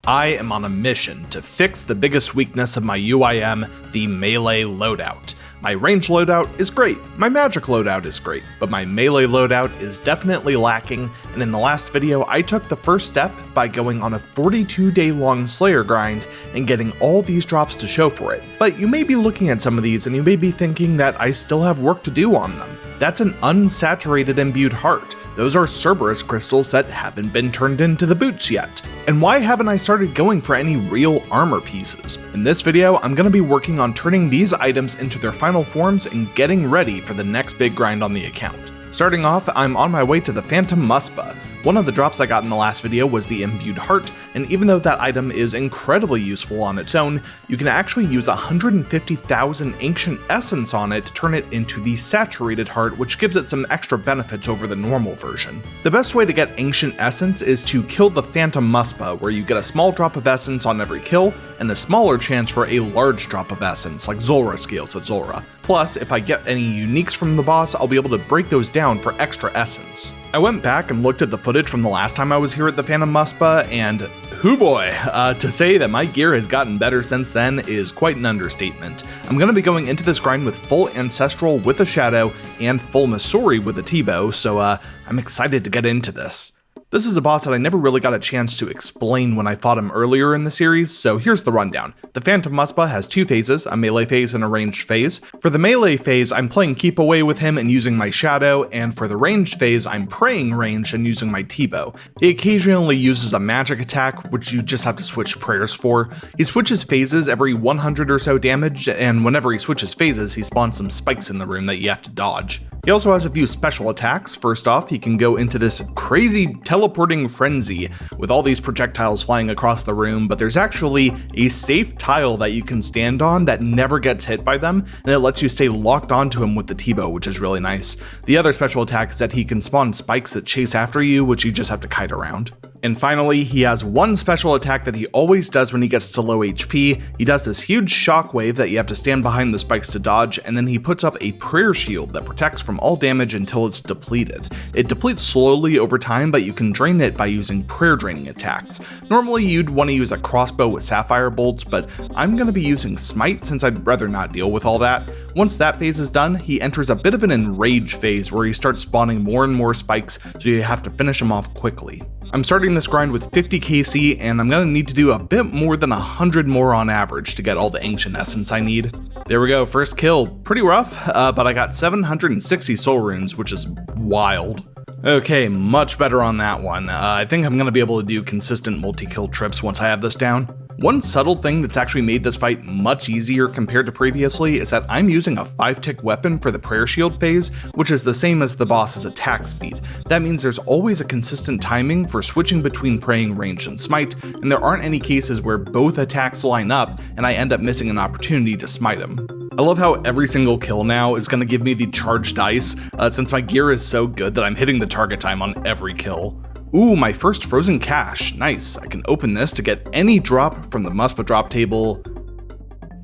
I am on a mission to fix the biggest weakness of my UIM, the melee loadout. My range loadout is great, my magic loadout is great, but my melee loadout is definitely lacking, and in the last video I took the first step by going on a 42-day long Slayer grind and getting all these drops to show for it. But you may be looking at some of these and you may be thinking that I still have work to do on them. That's an unsaturated imbued heart. Those are Cerberus crystals that haven't been turned into the boots yet. And why haven't I started going for any real armor pieces? In this video, I'm going to be working on turning these items into their final forms and getting ready for the next big grind on the account. Starting off, I'm on my way to the Phantom Muspah. One of the drops I got in the last video was the imbued heart, and even though that item is incredibly useful on its own, you can actually use 150,000 ancient essence on it to turn it into the saturated heart, which gives it some extra benefits over the normal version. The best way to get ancient essence is to kill the Phantom Muspah, where you get a small drop of essence on every kill, and a smaller chance for a large drop of essence, like Zulrah scales at Zulrah. Plus, if I get any uniques from the boss, I'll be able to break those down for extra essence. I went back and looked at the footage from the last time I was here at the Phantom Muspah, and hoo boy, to say that my gear has gotten better since then is quite an understatement. I'm going to be going into this grind with full Ancestral with a Shadow and full Missouri with a T-bow, so I'm excited to get into this. This is a boss that I never really got a chance to explain when I fought him earlier in the series, so here's the rundown. The Phantom Muspah has two phases, a melee phase and a ranged phase. For the melee phase, I'm playing keep away with him and using my shadow, and for the ranged phase, I'm praying range and using my T-bow. He occasionally uses a magic attack, which you just have to switch prayers for. He switches phases every 100 or so damage, and whenever he switches phases, he spawns some spikes in the room that you have to dodge. He also has a few special attacks. First off, he can go into this crazy teleporting frenzy with all these projectiles flying across the room, but there's actually a safe tile that you can stand on that never gets hit by them, and it lets you stay locked onto him with the T-bow, which is really nice. The other special attack is that he can spawn spikes that chase after you, which you just have to kite around. And finally, he has one special attack that he always does when he gets to low HP. He does this huge shockwave that you have to stand behind the spikes to dodge, and then he puts up a prayer shield that protects from all damage until it's depleted. It depletes slowly over time, but you can drain it by using prayer draining attacks. Normally you'd want to use a crossbow with sapphire bolts, but I'm going to be using smite since I'd rather not deal with all that. Once that phase is done, he enters a bit of an enrage phase where he starts spawning more and more spikes, so you have to finish him off quickly. I'm starting this grind with 50 KC, and I'm going to need to do a bit more than 100 more on average to get all the ancient essence I need. There we go, first kill. Pretty rough, but I got 760 soul runes, which is wild. Okay, much better on that one. I think I'm going to be able to do consistent multi-kill trips once I have this down. One subtle thing that's actually made this fight much easier compared to previously is that I'm using a 5-tick weapon for the prayer shield phase, which is the same as the boss's attack speed. That means there's always a consistent timing for switching between praying range and smite, and there aren't any cases where both attacks line up and I end up missing an opportunity to smite him. I love how every single kill now is going to give me the charged dice, since my gear is so good that I'm hitting the target time on every kill. Ooh, my first frozen cache. Nice. I can open this to get any drop from the Muspah drop table.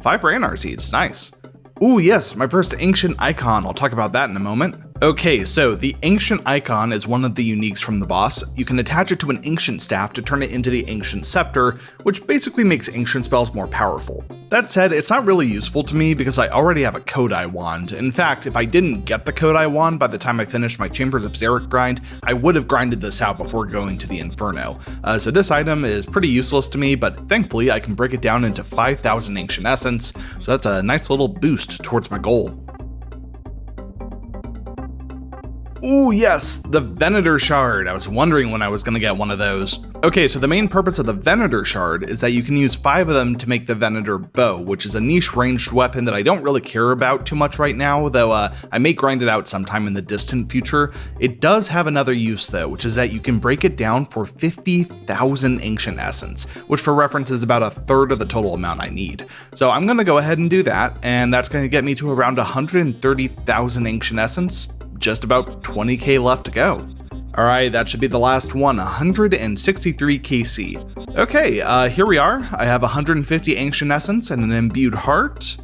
5 Ranar seeds. Nice. Ooh, yes, my first ancient icon. I'll talk about that in a moment. Okay, so the ancient icon is one of the uniques from the boss. You can attach it to an ancient staff to turn it into the ancient scepter, which basically makes ancient spells more powerful. That said, it's not really useful to me because I already have a Kodai wand. In fact, if I didn't get the Kodai wand by the time I finished my Chambers of Xeric grind, I would have grinded this out before going to the Inferno. So this item is pretty useless to me, but thankfully I can break it down into 5,000 ancient essence, so that's a nice little boost towards my goal. Ooh, yes, the Venator Shard. I was wondering when I was going to get one of those. Okay, so the main purpose of the Venator Shard is that you can use 5 of them to make the Venator Bow, which is a niche ranged weapon that I don't really care about too much right now, though I may grind it out sometime in the distant future. It does have another use though, which is that you can break it down for 50,000 ancient essence, which for reference is about 1/3 of the total amount I need. So I'm going to go ahead and do that, and that's going to get me to around 130,000 ancient essence. Just about 20k left to go. Alright, that should be the last one, 163 KC. Okay, here we are. I have 150 ancient essence and an imbued heart.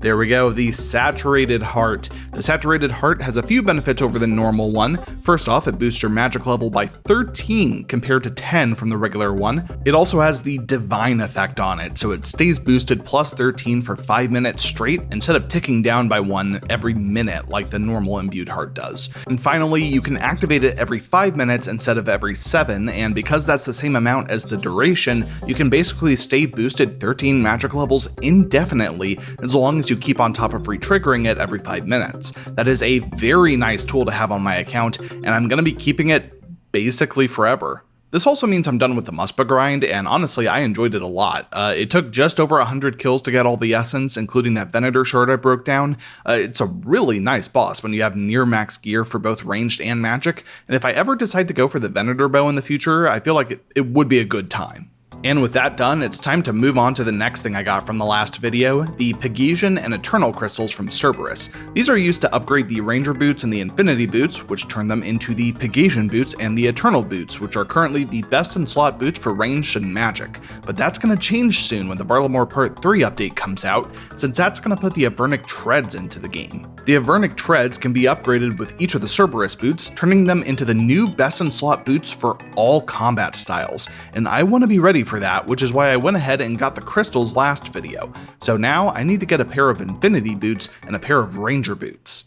There we go, the Saturated Heart. The Saturated Heart has a few benefits over the normal one. First off, it boosts your magic level by 13 compared to 10 from the regular one. It also has the Divine effect on it, so it stays boosted plus 13 for 5 minutes straight instead of ticking down by 1 every minute like the normal imbued heart does. And finally, you can activate it every 5 minutes instead of every 7, and because that's the same amount as the duration, you can basically stay boosted 13 magic levels indefinitely as long as you keep on top of re-triggering it every 5 minutes. That is a very nice tool to have on my account, and I'm going to be keeping it basically forever. This also means I'm done with the Muspah grind, and honestly, I enjoyed it a lot. It took just over 100 kills to get all the essence, including that Venator shard I broke down. It's a really nice boss when you have near max gear for both ranged and magic, and if I ever decide to go for the Venator bow in the future, I feel like it would be a good time. And with that done, it's time to move on to the next thing I got from the last video, the Pegasian and Eternal Crystals from Cerberus. These are used to upgrade the Ranger Boots and the Infinity Boots, which turn them into the Pegasian Boots and the Eternal Boots, which are currently the best in slot boots for ranged and magic. But that's going to change soon when the Varlamore Part 3 update comes out, since that's going to put the Avernic Treads into the game. The Avernic Treads can be upgraded with each of the Cerberus boots, turning them into the new best in slot boots for all combat styles, and I want to be ready for that, which is why I went ahead and got the crystals last video. So now I need to get a pair of Infinity boots and a pair of Ranger boots.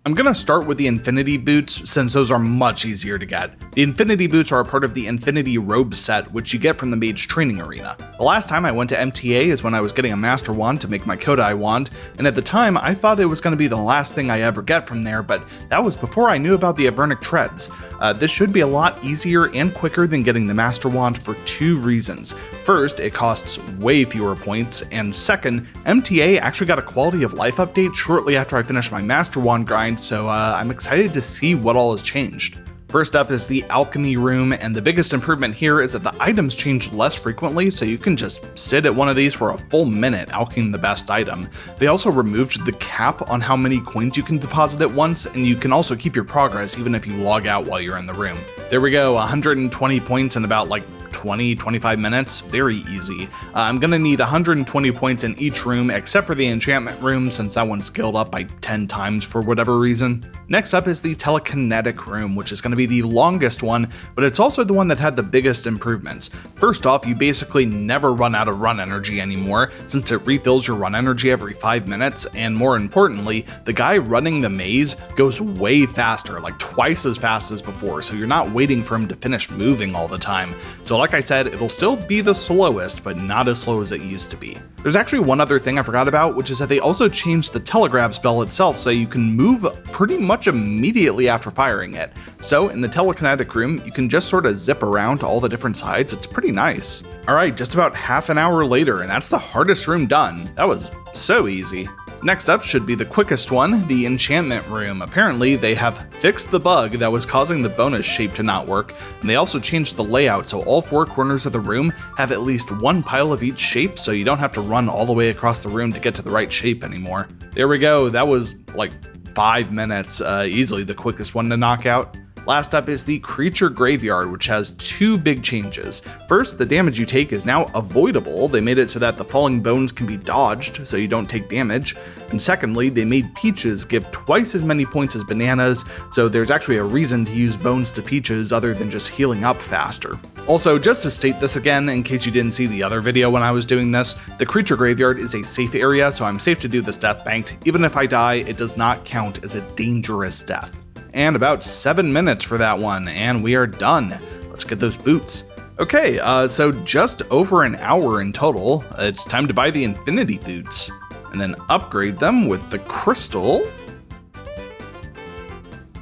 I'm going to start with the Infinity Boots since those are much easier to get. The Infinity Boots are a part of the Infinity Robe set, which you get from the Mage Training Arena. The last time I went to MTA is when I was getting a Master Wand to make my Kodai Wand, and at the time I thought it was going to be the last thing I ever get from there, but that was before I knew about the Avernic Treads. This should be a lot easier and quicker than getting the Master Wand for 2 reasons. First, it costs way fewer points, and second, MTA actually got a quality of life update shortly after I finished my Master Wand grind, so I'm excited to see what all has changed. First up is the Alchemy Room, and the biggest improvement here is that the items change less frequently, so you can just sit at one of these for a full minute alcheming the best item. They also removed the cap on how many coins you can deposit at once, and you can also keep your progress even if you log out while you're in the room. There we go, 120 points in about 20-25 minutes, very easy. I'm gonna need 120 points in each room except for the enchantment room since that one's scaled up by 10 times for whatever reason. Next up is the telekinetic room, which is going to be the longest one, but it's also the one that had the biggest improvements. First off, you basically never run out of run energy anymore, since it refills your run energy every 5 minutes, and more importantly, the guy running the maze goes way faster, like twice as fast as before, so you're not waiting for him to finish moving all the time. So like I said, it'll still be the slowest, but not as slow as it used to be. There's actually one other thing I forgot about, which is that they also changed the telegraph spell itself so you can move pretty much immediately after firing it. So in the telekinetic room, you can just sort of zip around to all the different sides. It's pretty nice. Alright, just about half an hour later, and that's the hardest room done. That was so easy. Next up should be the quickest one, the enchantment room. Apparently, they have fixed the bug that was causing the bonus shape to not work, and they also changed the layout so all 4 corners of the room have at least 1 pile of each shape, so you don't have to run all the way across the room to get to the right shape anymore. There we go, that was like 5 minutes, easily the quickest one to knock out. Last up is the Creature Graveyard, which has 2 big changes. First, the damage you take is now avoidable. They made it so that the falling bones can be dodged, so you don't take damage. And secondly, they made Peaches give twice as many points as Bananas, so there's actually a reason to use Bones to Peaches other than just healing up faster. Also, just to state this again, in case you didn't see the other video when I was doing this, the Creature Graveyard is a safe area, so I'm safe to do this death banked. Even if I die, it does not count as a dangerous death. And about 7 minutes for that one, and we are done. Let's get those boots. Okay, so just over an hour in total. It's time to buy the Infinity Boots, and then upgrade them with the Crystal.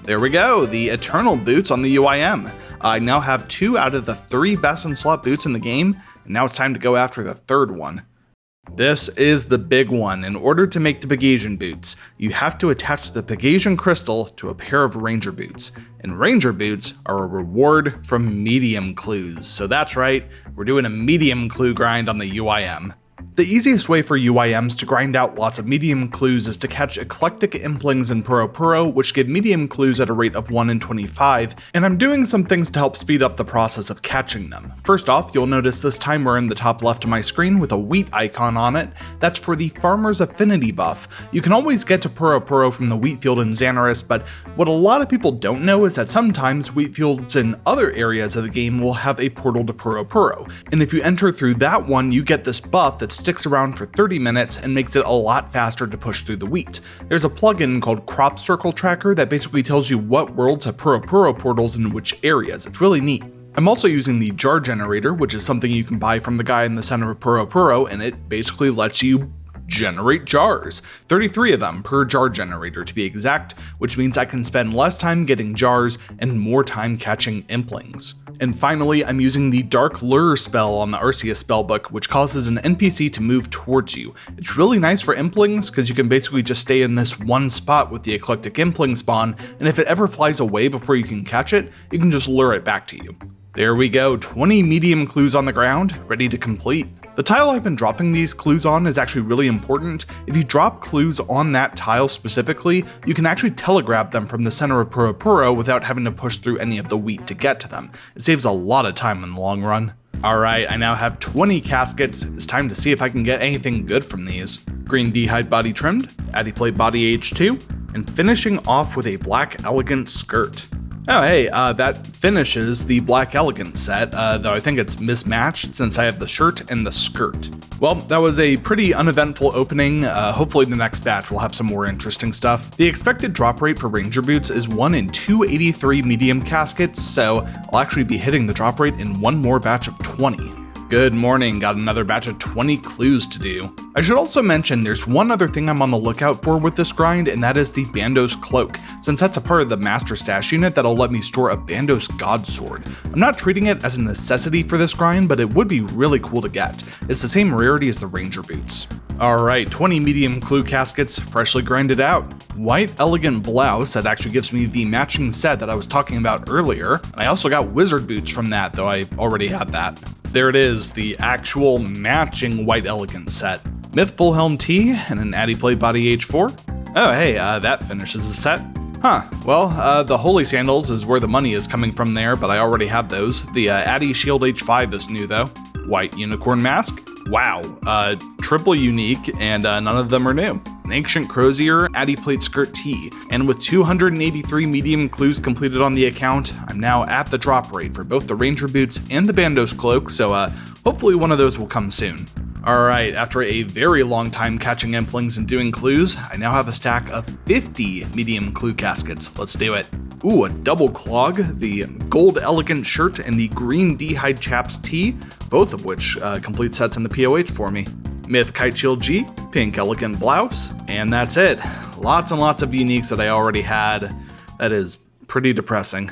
There we go, the Eternal Boots on the UIM. I now have 2 out of the 3 best in slot boots in the game, and now it's time to go after the third one. This is the big one. In order to make the Pegasian boots, you have to attach the Pegasian crystal to a pair of Ranger boots. And Ranger boots are a reward from medium clues. So that's right, we're doing a medium clue grind on the UIM. The easiest way for UIMs to grind out lots of medium clues is to catch eclectic implings in Puro, which give medium clues at a rate of 1 in 25, and I'm doing some things to help speed up the process of catching them. First off, you'll notice this timer in the top left of my screen with a wheat icon on it. That's for the Farmer's Affinity buff. You can always get to Puro from the wheat field in Xanaris, but what a lot of people don't know is that sometimes wheat fields in other areas of the game will have a portal to Puro, and if you enter through that one, you get this buff that's sticks around for 30 minutes and makes it a lot faster to push through the wheat. There's a plugin called Crop Circle Tracker that basically tells you what worlds have Puro portals in which areas. It's really neat. I'm also using the jar generator, which is something you can buy from the guy in the center of Puro, and it basically lets you generate jars. 33 of them per jar generator to be exact, which means I can spend less time getting jars and more time catching implings. And finally, I'm using the Dark Lure spell on the Arceus spellbook, which causes an NPC to move towards you. It's really nice for implings because you can basically just stay in this one spot with the eclectic impling spawn, and if it ever flies away before you can catch it, you can just lure it back to you. There we go, 20 medium clues on the ground, ready to complete. The tile I've been dropping these clues on is actually really important. If you drop clues on that tile specifically, you can actually telegrab them from the center of Puro without having to push through any of the wheat to get to them. It saves a lot of time in the long run. Alright, I now have 20 caskets. It's time to see if I can get anything good from these. Green D-hide body trimmed, Addy plate body H2, and finishing off with a black elegant skirt. Oh hey, that finishes the Black Elegant set, though I think it's mismatched since I have the shirt and the skirt. Well, that was a pretty uneventful opening. Hopefully the next batch will have some more interesting stuff. The expected drop rate for Ranger Boots is 1 in 283 medium caskets, so I'll actually be hitting the drop rate in one more batch of 20. Good morning, got another batch of 20 clues to do. I should also mention there's one other thing I'm on the lookout for with this grind, and that is the Bandos Cloak, since that's a part of the Master Stash Unit that'll let me store a Bandos God Sword. I'm not treating it as a necessity for this grind, but it would be really cool to get. It's the same rarity as the Ranger Boots. Alright, 20 medium clue caskets, freshly grinded out. White Elegant Blouse, that actually gives me the matching set that I was talking about earlier. I also got Wizard Boots from that, though I already had that. There it is, the actual matching White Elegant set. Myth Full Helm T and an Addy plate body H4. Oh hey, that finishes the set. Huh, well, the Holy Sandals is where the money is coming from there, but I already have those. The Addy Shield H5 is new though. White Unicorn Mask. Wow, triple unique, and none of them are new. An Ancient Crozier, Addy Plate Skirt T, and with 283 medium clues completed on the account, I'm now at the drop rate for both the Ranger Boots and the Bandos Cloak, so hopefully one of those will come soon. Alright, after a very long time catching implings and doing clues, I now have a stack of 50 medium clue caskets. Let's do it. Ooh, a double clog, the gold elegant shirt, and the green D-hide chaps tee, both of which complete sets in the POH for me. Myth Kite Shield G, pink elegant blouse, and that's it. Lots and lots of uniques that I already had. That is pretty depressing.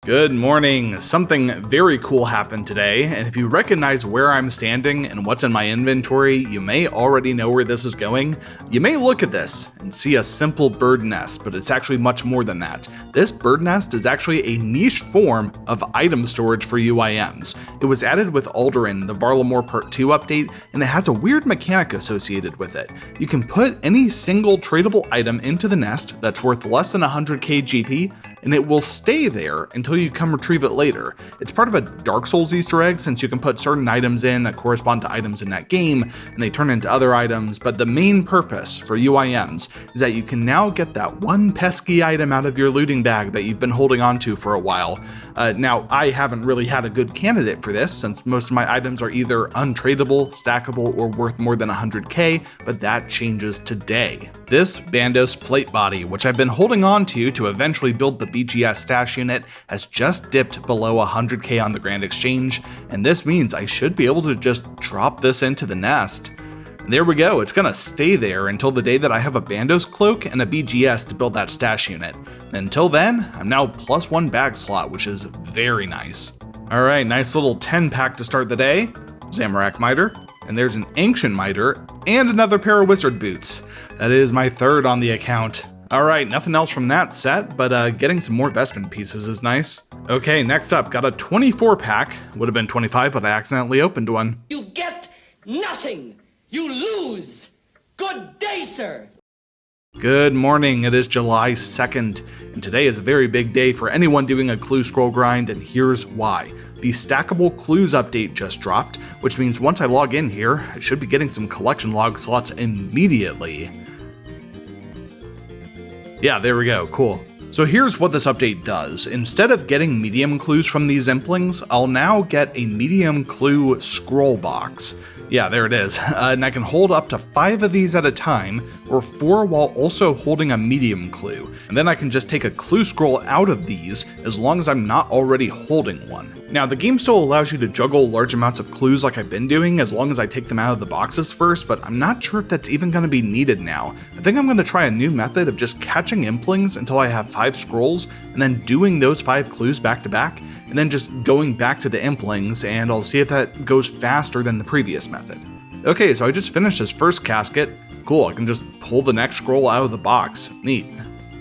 Good morning. Something very cool happened today, and if you recognize where I'm standing and what's in my inventory, you may already know where this is going. You may look at this and see a simple bird nest, but it's actually much more than that. This bird nest is actually a niche form of item storage for UIMs. It was added with Alderan, the Varlamore Part 2 update, and it has a weird mechanic associated with it. You can put any single tradable item into the nest that's worth less than 100k GP, and it will stay there until you come retrieve it later. It's part of a Dark Souls Easter egg, since you can put certain items in that correspond to items in that game, and they turn into other items, but the main purpose for UIMs is that you can now get that one pesky item out of your looting bag that you've been holding on to for a while. Now, I haven't really had a good candidate for this, since most of my items are either untradeable, stackable, or worth more than 100k, but that changes today. This Bandos plate body, which I've been holding on to eventually build the BGS Stash Unit, has just dipped below 100k on the Grand Exchange, and this means I should be able to just drop this into the nest. And there we go, it's gonna stay there until the day that I have a Bandos Cloak and a BGS to build that Stash Unit. And until then, I'm now +1 bag slot, which is very nice. Alright, nice little 10 pack to start the day. Zamorak Miter, and there's an Ancient Miter, and another pair of Wizard Boots. That is my third on the account. Alright, nothing else from that set, but getting some more Vestment pieces is nice. Okay, next up, got a 24 pack. Would have been 25, but I accidentally opened one. You get nothing! You lose! Good day, sir! Good morning, it is July 2nd, and today is a very big day for anyone doing a clue scroll grind, and here's why. The Stackable Clues update just dropped, which means once I log in here, I should be getting some collection log slots immediately. Yeah, there we go, cool. So here's what this update does. Instead of getting medium clues from these implings, I'll now get a medium clue scroll box. Yeah, there it is. And I can hold up to 5 of these at a time, or 4 while also holding a medium clue. And then I can just take a clue scroll out of these as long as I'm not already holding one. Now, the game still allows you to juggle large amounts of clues like I've been doing as long as I take them out of the boxes first, but I'm not sure if that's even going to be needed now. I think I'm going to try a new method of just catching implings until I have 5 scrolls, and then doing those 5 clues back to back, and then just going back to the implings, and I'll see if that goes faster than the previous method. Okay, so I just finished this first casket. Cool, I can just pull the next scroll out of the box. Neat.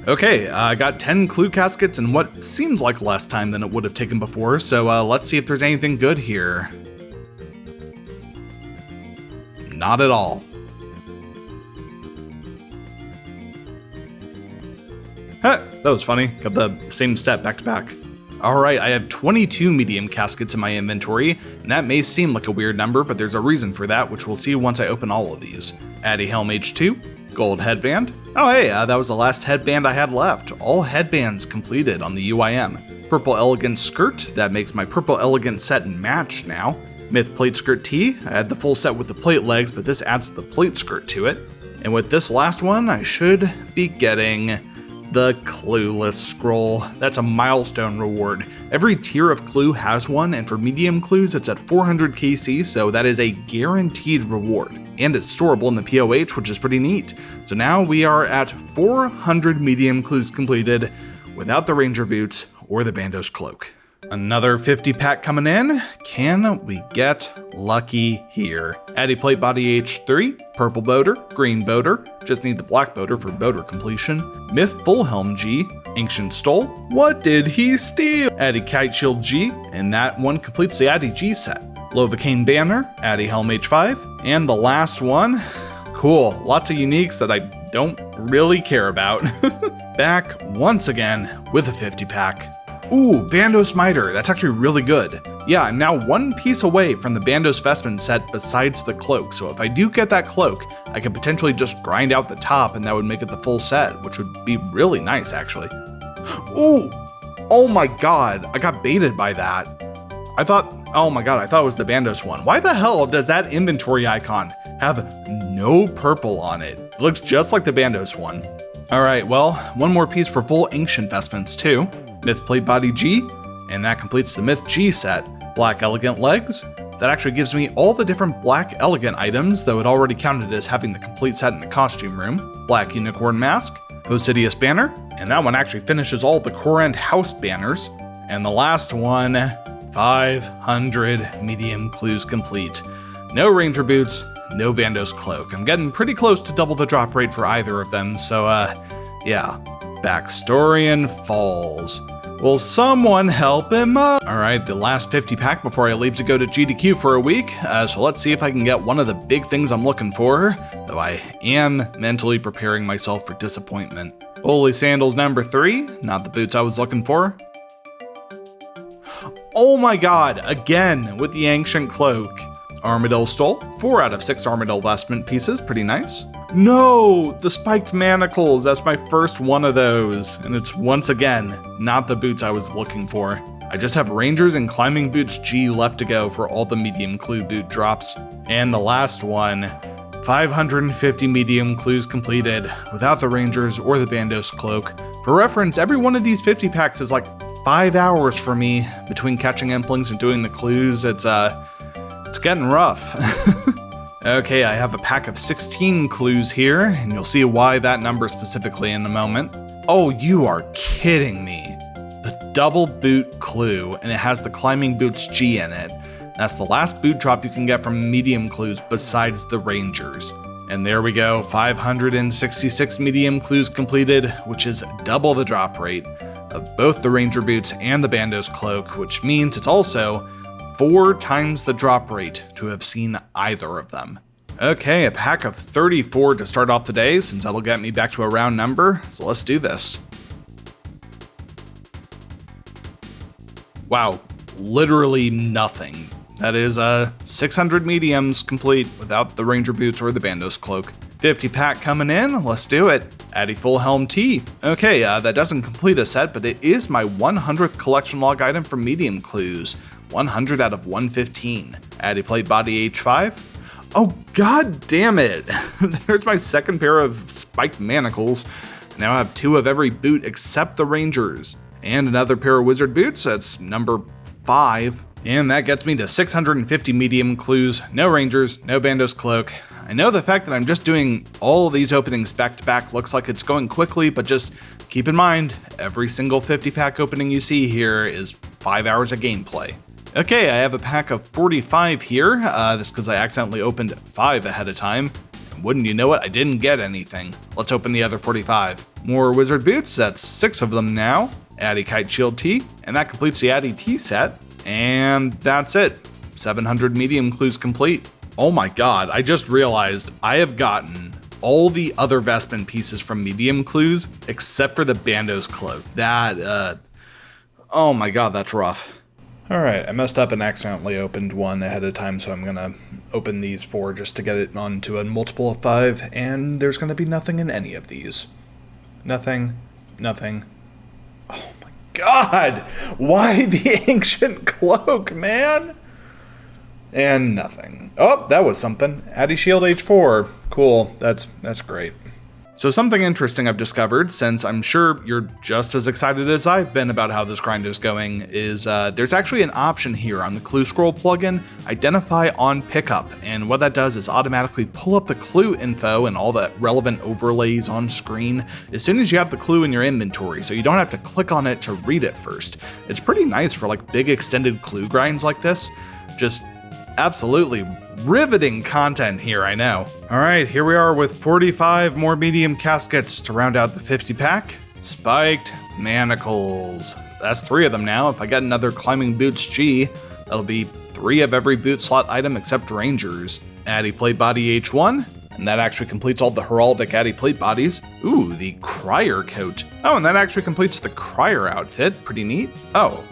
Okay, I got 10 clue caskets in what seems like less time than it would have taken before, so let's see if there's anything good here. Not at all. Huh, that was funny. Got the same step back to back. Alright, I have 22 medium caskets in my inventory, and that may seem like a weird number, but there's a reason for that, which we'll see once I open all of these. Addy Helm H2, Gold Headband. Oh hey, that was the last headband I had left. All headbands completed on the UIM. Purple Elegant Skirt, that makes my Purple Elegant set match now. Myth Plate Skirt Tee, I had the full set with the plate legs, but this adds the plate skirt to it. And with this last one, I should be getting the Clueless Scroll. That's a milestone reward. Every tier of clue has one, and for medium clues it's at 400 KC, so that is a guaranteed reward. And it's storable in the POH, which is pretty neat. So now we are at 400 medium clues completed without the Ranger Boots or the Bandos Cloak. Another 50 pack coming in. Can we get lucky here? Addy Plate Body H3, Purple Boater, Green Boater, just need the Black Boater for boater completion. Myth Full Helm G, Ancient Stole, what did he steal? Addy Kite Shield G, and that one completes the Addy G set. Lovacaine Banner, Addy Helm H5, and the last one, cool, lots of uniques that I don't really care about. Back once again with a 50 pack. Ooh, Bandos Miter, that's actually really good. Yeah, I'm now 1 piece away from the Bandos Vestment set besides the cloak, so if I do get that cloak, I could potentially just grind out the top and that would make it the full set, which would be really nice actually. Ooh, oh my god, I got baited by that. Oh my god, I thought it was the Bandos one. Why the hell does that inventory icon have no purple on it? It looks just like the Bandos one. Alright, well, 1 more piece for full Ancient Vestments too. Myth Plate Body G, and that completes the Myth G set. Black Elegant Legs, that actually gives me all the different Black Elegant items, though it already counted as having the complete set in the costume room. Black Unicorn Mask, Hosidious Banner, and that one actually finishes all the Korrent House banners. And the last one, 500 medium clues complete. No Ranger Boots, no Bandos Cloak. I'm getting pretty close to double the drop rate for either of them, so yeah. Backstorian Falls. Will someone help him up? Alright, the last 50 pack before I leave to go to GDQ for a week, so let's see if I can get one of the big things I'm looking for, though I am mentally preparing myself for disappointment. Holy Sandals number 3, not the boots I was looking for. Oh my god, again with the Ancient Cloak. Armadillo Stole, 4 out of 6 Armadillo Vestment pieces, pretty nice. No, the Spiked Manacles, that's my first one of those, and it's once again not the boots I was looking for. I just have Rangers and Climbing Boots G left to go for all the medium clue boot drops. And the last one, 550 medium clues completed without the Rangers or the Bandos Cloak. For reference, every one of these 50 packs is like 5 hours for me between catching implings and doing the clues. It's getting rough. Okay, I have a pack of 16 clues here, and you'll see why that number specifically in a moment. Oh, you are kidding me. The double boot clue, and it has the Climbing Boots G in it. That's the last boot drop you can get from medium clues besides the Rangers. And there we go, 566 medium clues completed, which is double the drop rate of both the Ranger Boots and the Bandos Cloak, which means it's also 4 times the drop rate to have seen either of them. Okay, a pack of 34 to start off the day, since that'll get me back to a round number, so let's do this. Wow, literally nothing. That is 600 mediums complete without the Ranger Boots or the Bandos Cloak. 50 pack coming in, let's do it. Addy Full Helm T. Okay, that doesn't complete a set, but it is my 100th collection log item from Medium Clues. 100 out of 115. Addy Plate Body H5. Oh, god damn it! There's my second pair of spiked manacles. Now I have 2 of every boot except the Rangers. And another pair of Wizard Boots, that's number 5. And that gets me to 650 medium clues, no Rangers, no Bandos Cloak. I know the fact that I'm just doing all of these openings back to back looks like it's going quickly, but just keep in mind, every single 50 pack opening you see here is 5 hours of gameplay. Okay, I have a pack of 45 here, this because I accidentally opened 5 ahead of time. And wouldn't you know it, I didn't get anything. Let's open the other 45. More Wizard Boots, that's 6 of them now. Addy Kite Shield T, and that completes the Addy T set. And that's it. 700 medium clues complete. Oh my god, I just realized I have gotten all the other Vespin pieces from medium clues except for the Bandos Cloak. That, oh my god, that's rough. Alright, I messed up and accidentally opened one ahead of time, so I'm gonna open these 4 just to get it onto a multiple of 5, and there's gonna be nothing in any of these. Nothing. Oh my god! Why the Ancient Cloak, man? And nothing. Oh, that was something. Addy Shield H4. Cool, that's great. So something interesting I've discovered, since I'm sure you're just as excited as I've been about how this grind is going, is there's actually an option here on the Clue Scroll plugin, Identify on Pickup, and what that does is automatically pull up the clue info and all the relevant overlays on screen as soon as you have the clue in your inventory, so you don't have to click on it to read it first. It's pretty nice for like big extended clue grinds like this. Just absolutely riveting content here, I know. Alright, here we are with 45 more medium caskets to round out the 50 pack. Spiked manacles. That's 3 of them now. If I get another Climbing Boots G, that'll be 3 of every boot slot item except Rangers. Addy Plate Body H1, and that actually completes all the heraldic Addy Plate bodies. Ooh, the Crier coat. Oh, and that actually completes the Crier outfit. Pretty neat. Oh,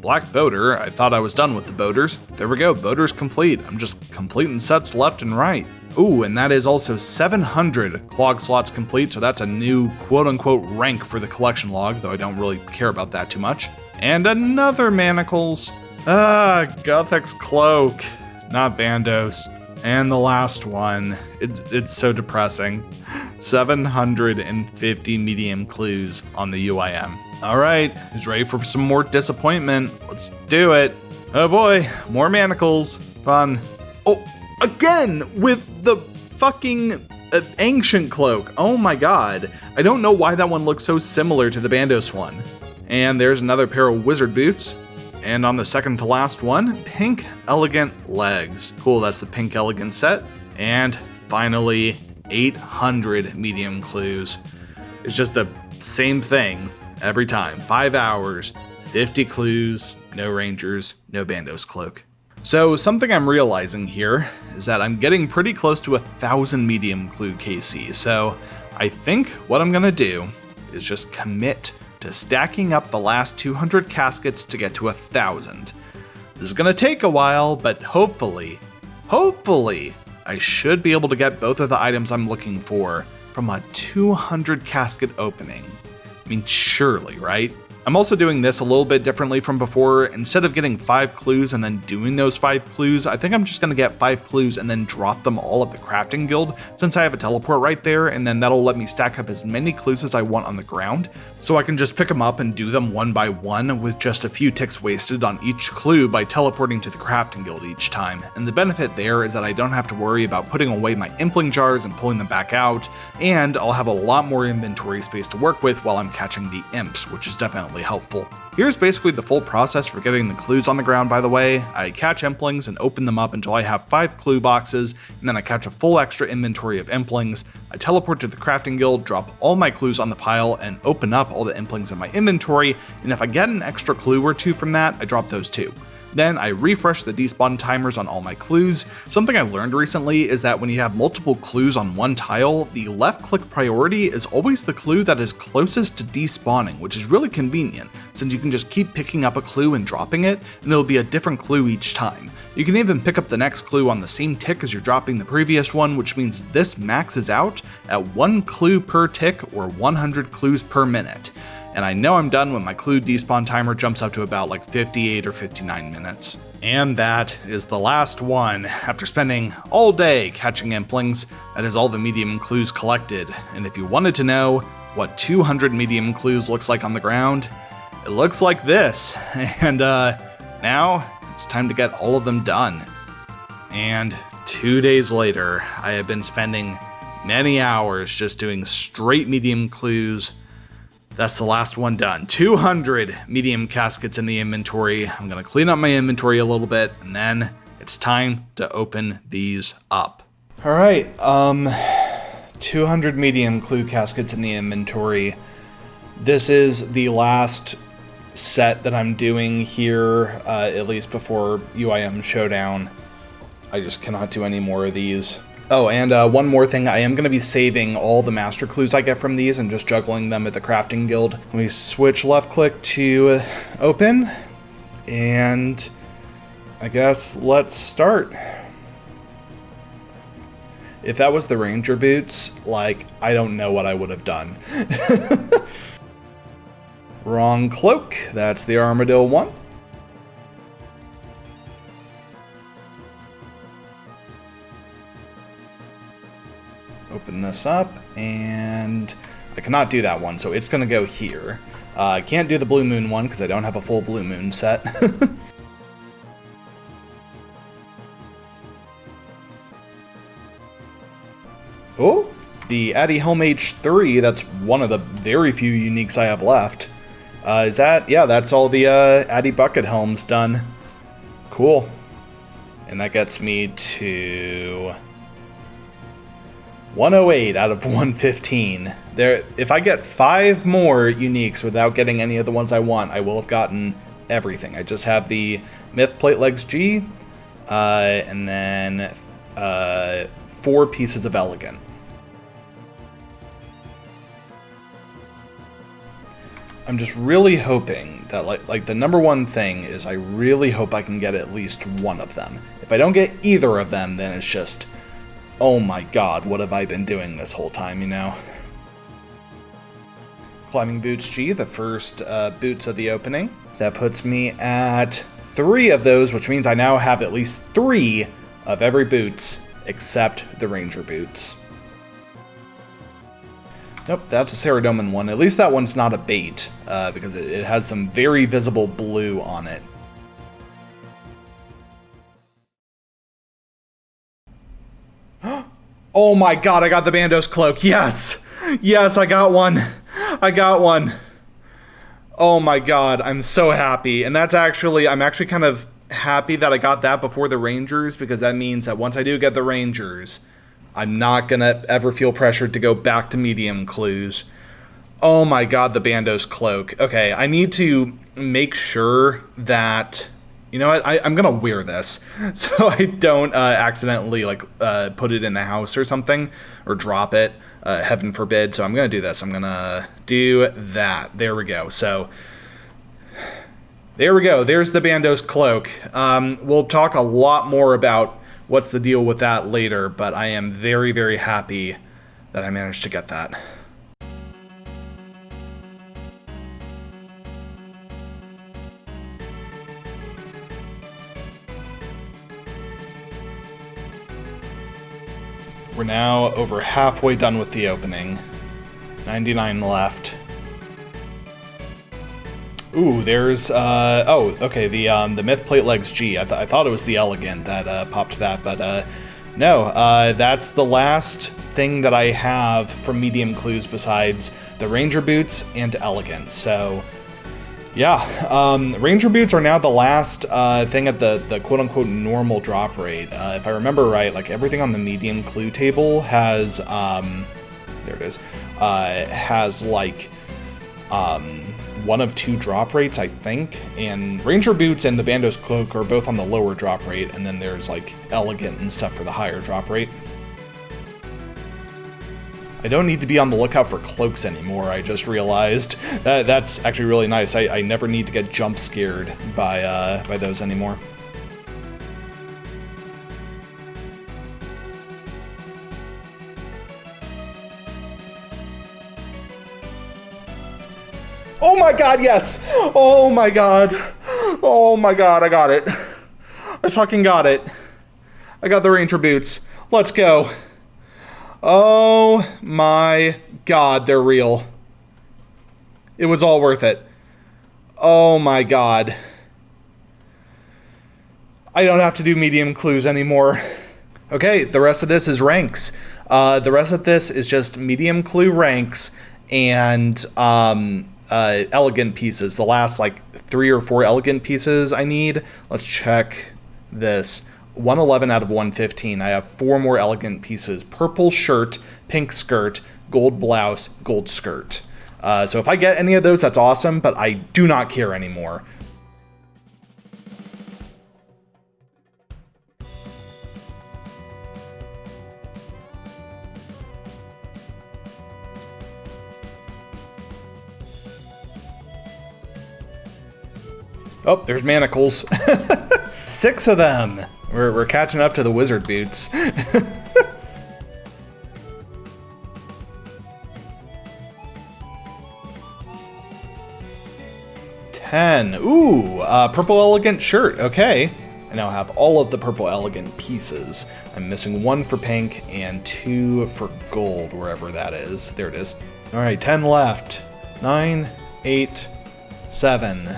Black Boater. I thought I was done with the boaters. There we go, boaters complete. I'm just completing sets left and right. Ooh, and that is also 700 clog slots complete, so that's a new quote-unquote rank for the collection log, though I don't really care about that too much. And another manacles. Gothic's Cloak. Not Bandos. And the last one, it's so depressing. 750 medium clues on the UIM. All right, who's ready for some more disappointment? Let's do it. Oh boy, more manacles. Fun. Oh, again with the fucking Ancient Cloak. Oh my god. I don't know why that one looks so similar to the Bandos one. And there's another pair of Wizard Boots. And on the second to last one, Pink Elegant Legs. Cool, that's the Pink Elegant set. And finally, 800 medium clues. It's just the same thing every time. 5 hours, 50 clues, no Rangers, no Bandos Cloak. So something I'm realizing here is that I'm getting pretty close to 1,000 medium clue KC. So I think what I'm gonna do is just commit to stacking up the last 200 caskets to get to 1,000. This is gonna take a while, but hopefully, I should be able to get both of the items I'm looking for from a 200 casket opening. I mean, surely, right? I'm also doing this a little bit differently from before. Instead of getting 5 clues and then doing those 5 clues, I think I'm just gonna get 5 clues and then drop them all at the crafting guild, since I have a teleport right there, and then that'll let me stack up as many clues as I want on the ground, so I can just pick them up and do them one by one with just a few ticks wasted on each clue by teleporting to the crafting guild each time. And the benefit there is that I don't have to worry about putting away my impling jars and pulling them back out, and I'll have a lot more inventory space to work with while I'm catching the imps, which is definitely helpful. Here's basically the full process for getting the clues on the ground, by the way. I catch implings and open them up until I have 5 clue boxes, and then I catch a full extra inventory of implings. I teleport to the crafting guild, drop all my clues on the pile, and open up all the implings in my inventory, and if I get an extra clue or 2 from that, I drop those too. Then I refresh the despawn timers on all my clues. Something I learned recently is that when you have multiple clues on one tile, the left click priority is always the clue that is closest to despawning, which is really convenient, since you can just keep picking up a clue and dropping it, and there'll be a different clue each time. You can even pick up the next clue on the same tick as you're dropping the previous one, which means this maxes out at 1 clue per tick or 100 clues per minute. And I know I'm done when my clue despawn timer jumps up to about like 58 or 59 minutes. And that is the last one. After spending all day catching implings, that is all the medium clues collected. And if you wanted to know what 200 medium clues looks like on the ground, it looks like this. And now it's time to get all of them done. And 2 days later, I have been spending many hours just doing straight medium clues. That's the last one done. 200 medium caskets in the inventory. I'm gonna clean up my inventory a little bit, and then it's time to open these up. All right, 200 medium clue caskets in the inventory. This is the last set that I'm doing here, at least before UIM Showdown. I just cannot do any more of these. Oh, and one more thing, I am going to be saving all the master clues I get from these and just juggling them at the crafting guild. Let me switch left click to open, and I guess let's start. If that was the ranger boots, like, I don't know what I would have done. Wrong cloak, that's the armadillo one. Open this up, and I cannot do that one, so it's going to go here. I can't do the blue moon one because I don't have a full blue moon set. Oh, the Addy Helm H3, that's one of the very few uniques I have left. Is that, yeah, that's all the Addy Bucket Helms done. Cool. And that gets me to 108 out of 115. There, if I get 5 more uniques without getting any of the ones I want, I will have gotten everything. I just have the Myth Plate Legs G, and then 4 pieces of Elegant. I'm just really hoping that like the number one thing is I really hope I can get at least one of them. If I don't get either of them, then it's just, oh my god, what have I been doing this whole time, you know? Climbing Boots G, the first boots of the opening. That puts me at 3 of those, which means I now have at least 3 of every boots except the Ranger boots. Nope, that's a Ceradomin one. At least that one's not a bait, because it has some very visible blue on it. Oh my god, I got the Bandos cloak. Yes! Yes, I got one. I got one. Oh my god, I'm so happy. And that's actually, I'm actually kind of happy that I got that before the Rangers, because that means that once I do get the Rangers, I'm not gonna ever feel pressured to go back to medium clues. Oh my god, the Bandos cloak. Okay, I need to make sure that, you know what, I'm gonna wear this so I don't accidentally like put it in the house or something, or drop it, heaven forbid. So I'm gonna do this. I'm gonna do that. There we go. So there we go. There's the Bandos cloak. We'll talk a lot more about what's the deal with that later, but I am very, very happy that I managed to get that. We're now over halfway done with the opening. 99 left. Ooh, there's, oh, okay, the Myth Plate Legs G. I thought it was the Elegant that popped that, but no, that's the last thing that I have from medium clues besides the Ranger Boots and Elegant. So, yeah, Ranger Boots are now the last thing at the quote-unquote normal drop rate. If I remember right, like everything on the medium clue table has, there it is, has like one of two drop rates, I think, and Ranger Boots and the Bandos Cloak are both on the lower drop rate, and then there's like Elegant and stuff for the higher drop rate. I don't need to be on the lookout for cloaks anymore. I just realized that's actually really nice. I never need to get jump scared by those anymore. Oh my god, yes! Oh my god. Oh my god, I got it. I fucking got it. I got the Ranger Boots. Let's go. Oh my god, they're real. It was all worth it. Oh my god. I don't have to do medium clues anymore. Okay, the rest of this is ranks. The rest of this is just medium clue ranks and elegant pieces. The last like 3 or 4 elegant pieces I need. Let's check this. 111 out of 115. I have 4 more elegant pieces. Purple shirt, pink skirt, gold blouse, gold skirt. So if I get any of those, that's awesome, but I do not care anymore. Oh, there's manacles. 6 of them. We're catching up to the wizard boots. 10. Ooh, purple elegant shirt. Okay. I now have all of the purple elegant pieces. I'm missing 1 for pink and 2 for gold, wherever that is. There it is. All right, 10 left. 9, 8, 7,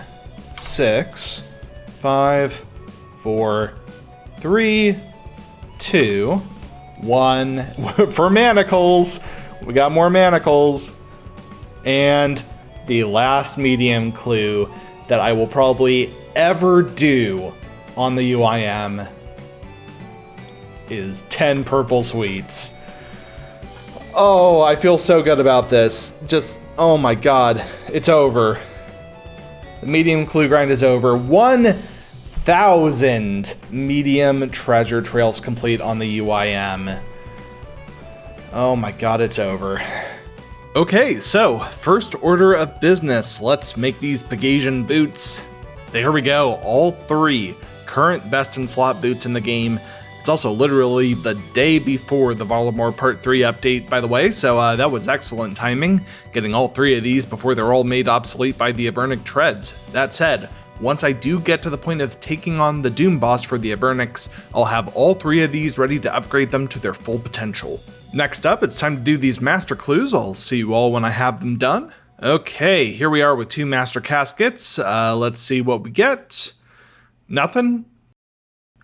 6, 5, 4, 3, 2, 1 for manacles. We got more manacles. And the last medium clue that I will probably ever do on the UIM is 10 purple sweets. Oh, I feel so good about this. Just, oh my god, it's over. The medium clue grind is over. 1,000 medium treasure trails complete on the UIM. Oh my god, it's over. Okay, so first order of business. Let's make these Pegasian boots. There we go, all 3 current best in slot boots in the game. It's also literally the day before the Varlamore Part 3 update, by the way, so that was excellent timing, getting all 3 of these before they're all made obsolete by the Avernic treads. That said, once I do get to the point of taking on the Doom boss for the Avernics, I'll have all 3 of these ready to upgrade them to their full potential. Next up, it's time to do these master clues. I'll see you all when I have them done. Okay, here we are with 2 master caskets. Let's see what we get. Nothing.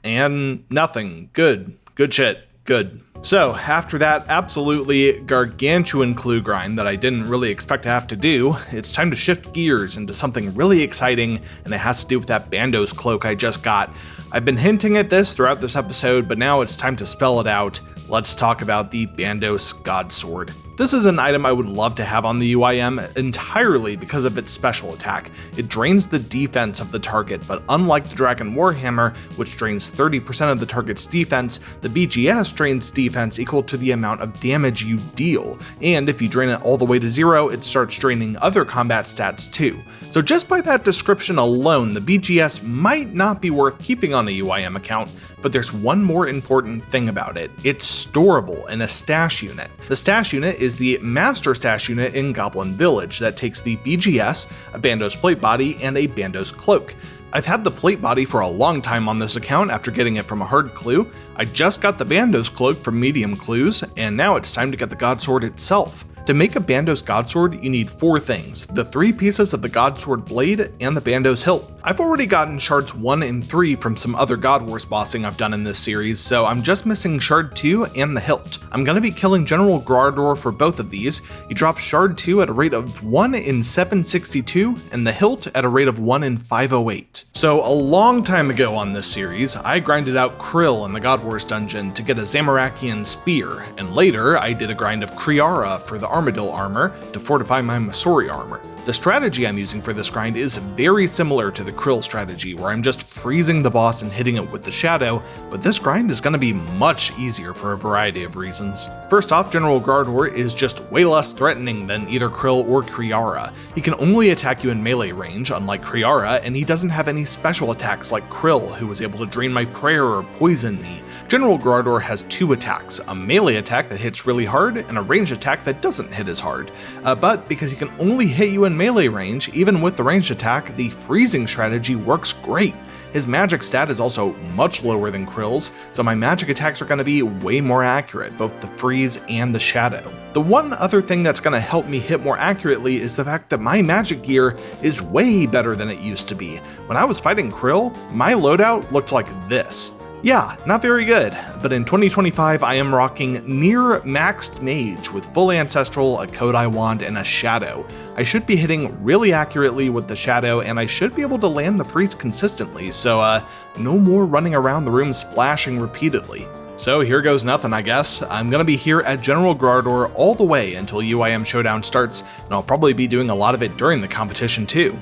And nothing. Good. Good shit. Good. So, after that absolutely gargantuan clue grind that I didn't really expect to have to do, it's time to shift gears into something really exciting, and it has to do with that Bandos cloak I just got. I've been hinting at this throughout this episode, but now it's time to spell it out. Let's talk about the Bandos Godsword. This is an item I would love to have on the UIM entirely because of its special attack. It drains the defense of the target, but unlike the Dragon Warhammer, which drains 30% of the target's defense, the BGS drains defense equal to the amount of damage you deal, and if you drain it all the way to 0, it starts draining other combat stats too. So just by that description alone, the BGS might not be worth keeping on a UIM account, but there's one more important thing about it. It's storable in a stash unit. The stash unit is the master stash unit in Goblin Village that takes the BGS, a Bandos plate body, and a Bandos cloak. I've had the plate body for a long time on this account after getting it from a hard clue. I just got the Bandos cloak from medium clues, and now it's time to get the Godsword itself. To make a Bandos Godsword, you need 4 things: the 3 pieces of the Godsword blade and the Bandos hilt. I've already gotten shards 1 and 3 from some other God Wars bossing I've done in this series, so I'm just missing shard 2 and the hilt. I'm gonna be killing General Grardor for both of these. You drop shard 2 at a rate of 1 in 762, and the hilt at a rate of 1 in 508. So a long time ago on this series, I grinded out K'ril in the God Wars dungeon to get a Zamorakian spear, and later I did a grind of Kriara for the Armadillo armor to fortify my Masori armor. The strategy I'm using for this grind is very similar to the K'ril strategy, where I'm just freezing the boss and hitting it with the shadow, but this grind is going to be much easier for a variety of reasons. First off, General Gardor is just way less threatening than either K'ril or Kriara. He can only attack you in melee range, unlike Kriara, and he doesn't have any special attacks like K'ril, who was able to drain my prayer or poison me. General Gardor has two attacks, a melee attack that hits really hard, and a ranged attack that doesn't hit as hard. But because he can only hit you in melee range, even with the ranged attack, the freezing strategy works great. His magic stat is also much lower than K'ril's, so my magic attacks are going to be way more accurate, both the freeze and the shadow. The one other thing that's going to help me hit more accurately is the fact that my magic gear is way better than it used to be. When I was fighting K'ril, my loadout looked like this. Yeah, not very good, but in 2025 I am rocking near maxed mage with full ancestral, a Kodai wand, and a shadow. I should be hitting really accurately with the shadow, and I should be able to land the freeze consistently, so no more running around the room splashing repeatedly. So here goes nothing, I guess. I'm gonna be here at General Gardor all the way until UIM Showdown starts, and I'll probably be doing a lot of it during the competition too.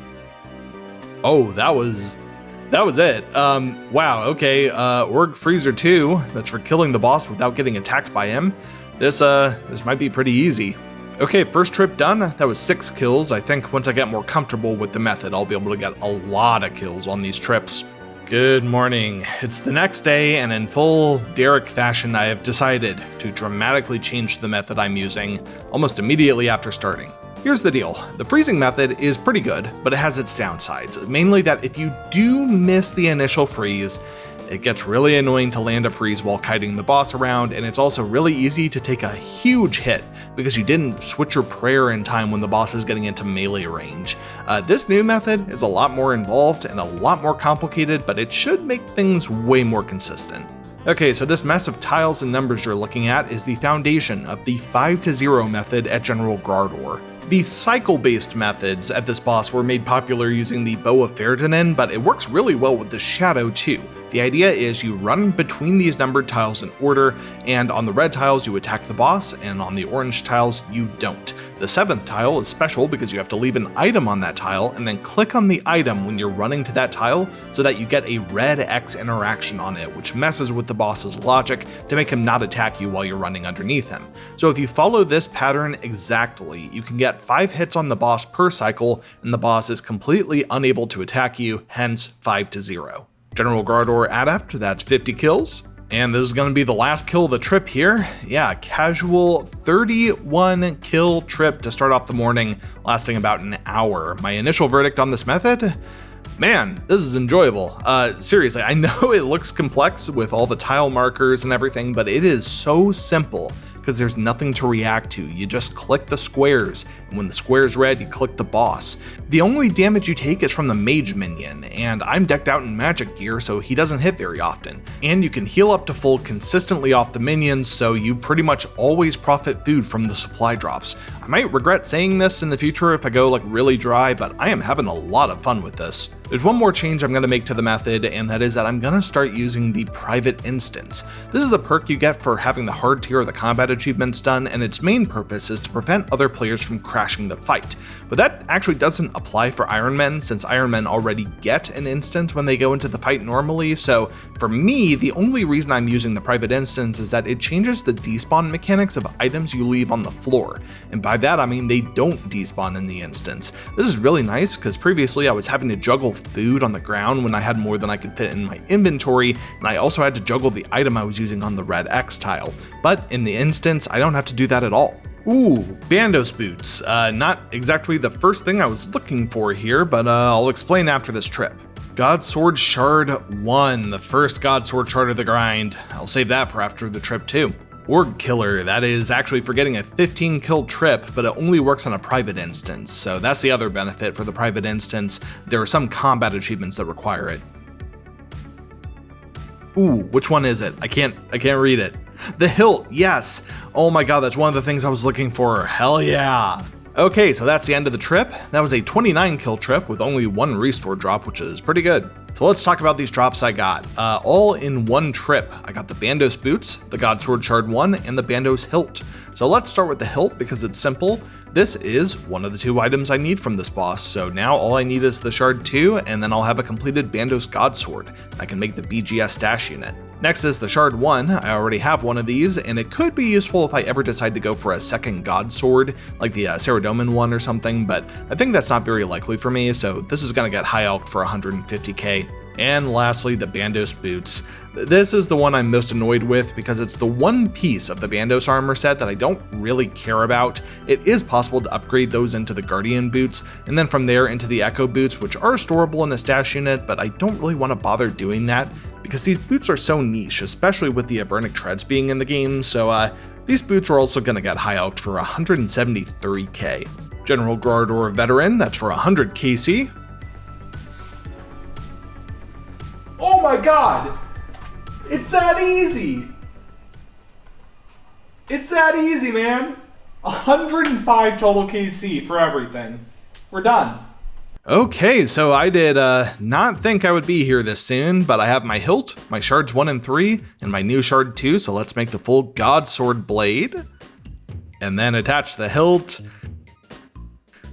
Oh, that was it. Wow, okay, Org Freezer 2, that's for killing the boss without getting attacked by him. This might be pretty easy. Okay, first trip done, that was 6 kills. I think once I get more comfortable with the method, I'll be able to get a lot of kills on these trips. Good morning. It's the next day, and in full Derek fashion, I have decided to dramatically change the method I'm using almost immediately after starting. Here's the deal, the freezing method is pretty good, but it has its downsides, mainly that if you do miss the initial freeze, it gets really annoying to land a freeze while kiting the boss around, and it's also really easy to take a huge hit because you didn't switch your prayer in time when the boss is getting into melee range. This new method is a lot more involved and a lot more complicated, but it should make things way more consistent. Okay, so this mess of tiles and numbers you're looking at is the foundation of the 5-0 method at General Gardor. The cycle-based methods at this boss were made popular using the Bow of Ferdinand, but it works really well with the Shadow too. The idea is you run between these numbered tiles in order, and on the red tiles you attack the boss, and on the orange tiles you don't. The 7th tile is special because you have to leave an item on that tile, and then click on the item when you're running to that tile so that you get a red X interaction on it, which messes with the boss's logic to make him not attack you while you're running underneath him. So if you follow this pattern exactly, you can get 5 hits on the boss per cycle, and the boss is completely unable to attack you, hence 5-0. General Gardor Adept, that's 50 kills. And this is going to be the last kill of the trip here. Yeah, casual 31 kill trip to start off the morning, lasting about an hour. My initial verdict on this method? Man, this is enjoyable. Seriously, I know it looks complex with all the tile markers and everything, but it is so simple because there's nothing to react to. You just click the squares, and when the square's red, you click the boss. The only damage you take is from the mage minion, and I'm decked out in magic gear, so he doesn't hit very often. And you can heal up to full consistently off the minions, so you pretty much always profit food from the supply drops. I might regret saying this in the future if I go like really dry, but I am having a lot of fun with this. There's one more change I'm going to make to the method, and that is that I'm going to start using the private instance. This is a perk you get for having the hard tier of the combat achievements done, and its main purpose is to prevent other players from crashing the fight. But that actually doesn't apply for Iron Men, since Iron Men already get an instance when they go into the fight normally, so for me, the only reason I'm using the private instance is that it changes the despawn mechanics of items you leave on the floor, and by that I mean they don't despawn in the instance. This is really nice, because previously I was having to juggle food on the ground when I had more than I could fit in my inventory, and I also had to juggle the item I was using on the red X tile, but in the instance I don't have to do that at all. Ooh, Bandos boots. Not exactly the first thing I was looking for here, but I'll explain after this trip. God Sword Shard 1, the first God Sword Shard of the grind. I'll save that for after the trip too. Org Killer, that is actually for getting a 15 kill trip, but it only works on a private instance, so that's the other benefit for the private instance. There are some combat achievements that require it. Ooh, which one is it? I can't read it. The hilt, yes! Oh my god, that's one of the things I was looking for. Hell yeah! Okay, so that's the end of the trip. That was a 29 kill trip with only 1 restore drop, which is pretty good. So let's talk about these drops I got. All in one trip. I got the Bandos boots, the God Sword Shard 1, and the Bandos hilt. So let's start with the hilt because it's simple. This is one of the 2 items I need from this boss, so now all I need is the Shard 2, and then I'll have a completed Bandos Godsword. I can make the BGS Stash Unit. Next is the Shard 1. I already have one of these, and it could be useful if I ever decide to go for a second God Sword, like the Saradomin one or something, but I think that's not very likely for me, so this is going to get high alked for 150k. And lastly, the Bandos Boots. This is the one I'm most annoyed with because it's the one piece of the Bandos armor set that I don't really care about. It is possible to upgrade those into the Guardian Boots, and then from there into the Echo Boots, which are storable in a stash unit, but I don't really want to bother doing that because these boots are so niche, especially with the Avernic Treads being in the game, so these boots are also going to get high alked for 173k. General Guard or Veteran, that's for 100 KC. Oh my god! It's that easy! It's that easy, man! 105 total KC for everything. We're done. Okay, so I did not think I would be here this soon, but I have my hilt, my shards 1 and 3, and my new shard 2, so let's make the full God Sword blade. And then attach the hilt.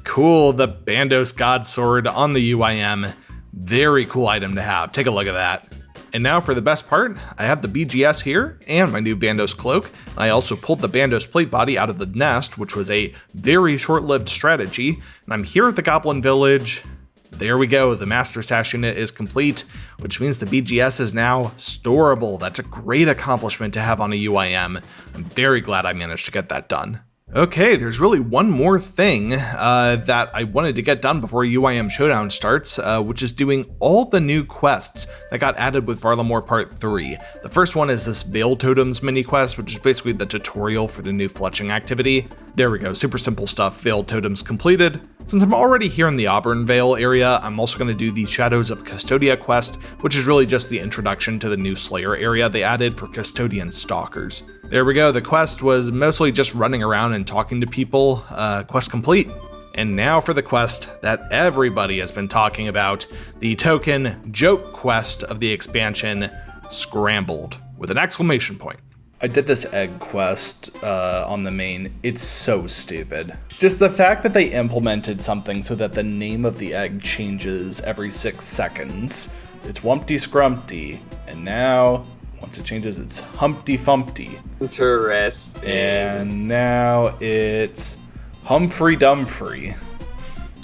Cool, the Bandos God Sword on the UIM. Very cool item to have. Take a look at that. And now for the best part, I have the BGS here and my new Bandos cloak. I also pulled the Bandos plate body out of the nest, which was a very short-lived strategy. And I'm here at the Goblin Village. There we go, the Master Stash Unit is complete, which means the BGS is now storable. That's a great accomplishment to have on a UIM. I'm very glad I managed to get that done. Okay, there's really one more thing that I wanted to get done before UIM Showdown starts, which is doing all the new quests that got added with Varlamore Part 3. The first one is this Veil Totems mini quest, which is basically the tutorial for the new fletching activity. There we go, super simple stuff, Veil Totems completed. Since I'm already here in the Auburn Vale area, I'm also going to do the Shadows of Custodia quest, which is really just the introduction to the new Slayer area they added for Custodian Stalkers. There we go, the quest was mostly just running around and talking to people, quest complete. And now for the quest that everybody has been talking about, the token joke quest of the expansion, Scrambled, with an exclamation point. I did this egg quest on the main. It's so stupid. Just the fact that they implemented something so that the name of the egg changes every 6 seconds. It's Wumpty Scrumpty, and now once it changes, it's Humpty Fumpty. Interesting. And now it's Humphrey Dumfrey.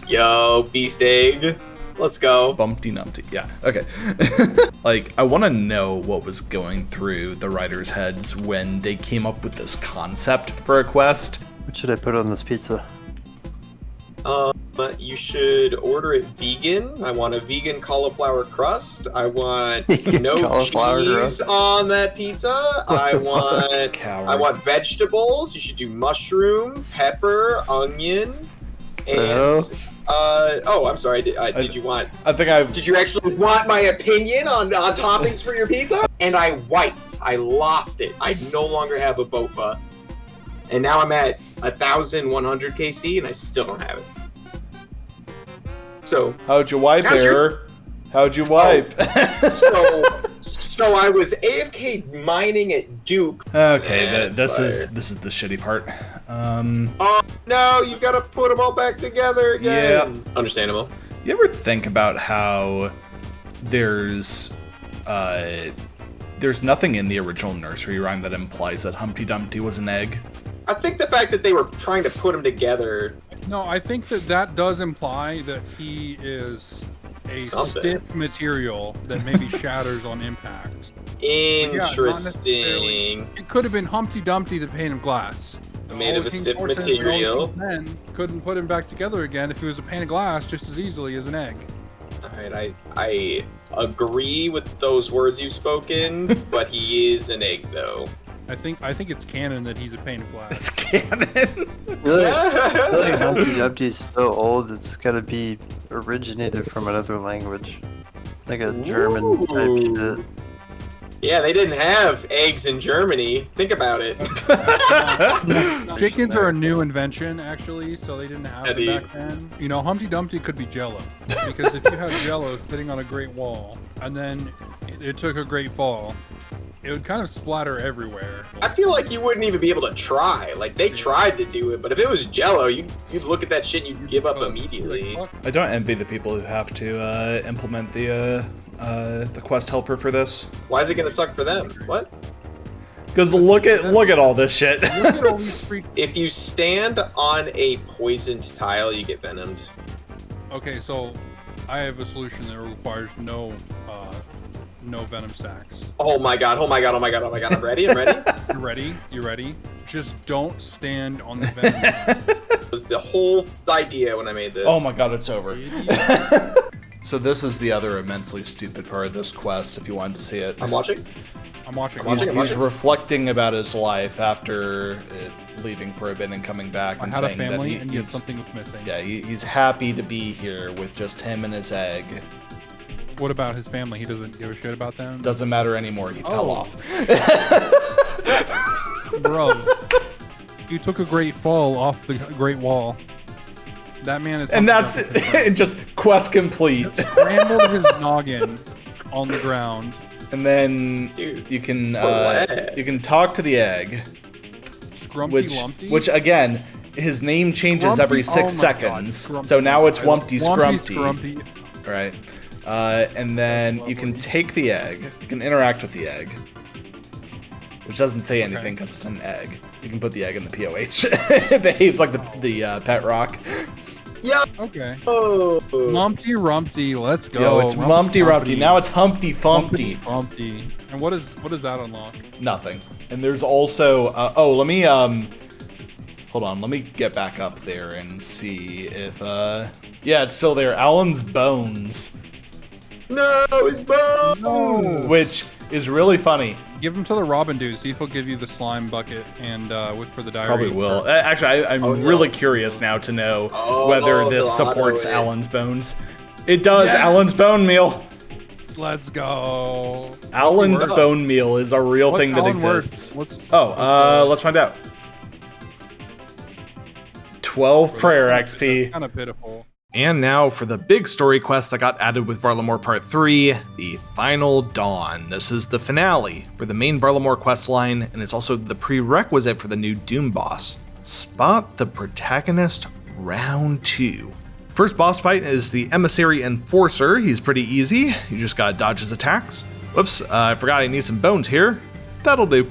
Yo, Beast Egg. Let's go. Bumpty Numpty. Yeah, okay. Like, I want to know what was going through the writers' heads when they came up with this concept for a quest. What should I put on this pizza? You should order it vegan. I want a vegan cauliflower crust. I want no cheese on that pizza. I want vegetables. You should do mushroom, pepper, onion, and I'm sorry. Did you want? Did you actually want my opinion on toppings for your pizza? And I wiped. I lost it. I no longer have a bofa, and now I'm at 1,100 KC, and I still don't have it. So how'd you wipe, Error? How'd you wipe? So I was AFK mining at Duke. Okay, this is the shitty part. Oh no, you gotta put them all back together again. Yeah. Understandable. You ever think about how there's nothing in the original nursery rhyme that implies that Humpty Dumpty was an egg? I think the fact that they were trying to put them together. No, I think that does imply that he is a stiff material that maybe shatters on impact. Interesting. Yeah, it could have been Humpty Dumpty, the pane of glass. Made of a stiff material. Men couldn't put him back together again if he was a pane of glass just as easily as an egg. Alright, I agree with those words you've spoken, but he is an egg though. I think it's canon that he's a pane of glass. It's canon. Really? Humpty Dumpty's so old, it's gotta be originated from another language. Like a German type shit. Yeah, they didn't have eggs in Germany. Think about it. Chickens are a new invention, actually, so they didn't have it back then. You know, Humpty Dumpty could be Jello. Because if you had Jello sitting on a great wall, and then it took a great fall, it would kind of splatter everywhere. I feel like you wouldn't even be able to try. Like, they tried to do it, but if it was Jello, you'd look at that shit and you'd give up immediately. I don't envy the people who have to implement the quest helper for this. Why is it gonna suck for them? What? Because look at all this shit. If you stand on a poisoned tile, you get venomed. Okay, so I have a solution that requires no venom sacks. Oh my god, oh my god, oh my god, oh my god, I'm ready, I'm ready. You ready? Just don't stand on the venom. That was the whole idea when I made this. Oh my god, it's over. So this is the other immensely stupid part of this quest, if you wanted to see it. I'm watching. He's reflecting about his life after leaving for a bit and coming back and saying that and yet something was missing. Yeah, he's happy to be here with just him and his egg. What about his family? He doesn't give a shit about them? Doesn't matter anymore. He fell off. Bro, you took a great fall off the Great Wall. That man is... And that's just quest complete. Scrambled his noggin on the ground. And then you can talk to the egg. Which again, his name changes Scrumpy, every 6 seconds. So now it's Wumpty Scrumpty. Right. And then you can take the egg. You can interact with the egg. Which doesn't say anything because it's an egg. You can put the egg in the POH. It behaves like the pet rock. Yeah. Okay. Oh. Mumpty Rumpty, let's go. Yo, it's Mumpty Rumpty. Now it's Humpty Fumpty. Humpty. And what does that unlock? Nothing. And there's also let me hold on. Let me get back up there and see if yeah, it's still there. Alan's bones. No, his bones. No. Which is really funny. Give him to the Robin dude. See if he'll give you the slime bucket and wait for the diary. Probably will. Actually, I'm really curious now to know whether this supports Alan's bones. It does. Yeah. Alan's bone meal. Let's go. Alan's bone meal is a real thing that exists. Let's find out. 12 prayer XP. Kind of pitiful. And now for the big story quest that got added with Varlamore Part 3, the Final Dawn. This is the finale for the main Varlamore questline, and it's also the prerequisite for the new Doom boss. Spot the protagonist, Round 2. First boss fight is the Emissary Enforcer. He's pretty easy. You just gotta dodge his attacks. Whoops, I forgot I need some bones here. That'll do.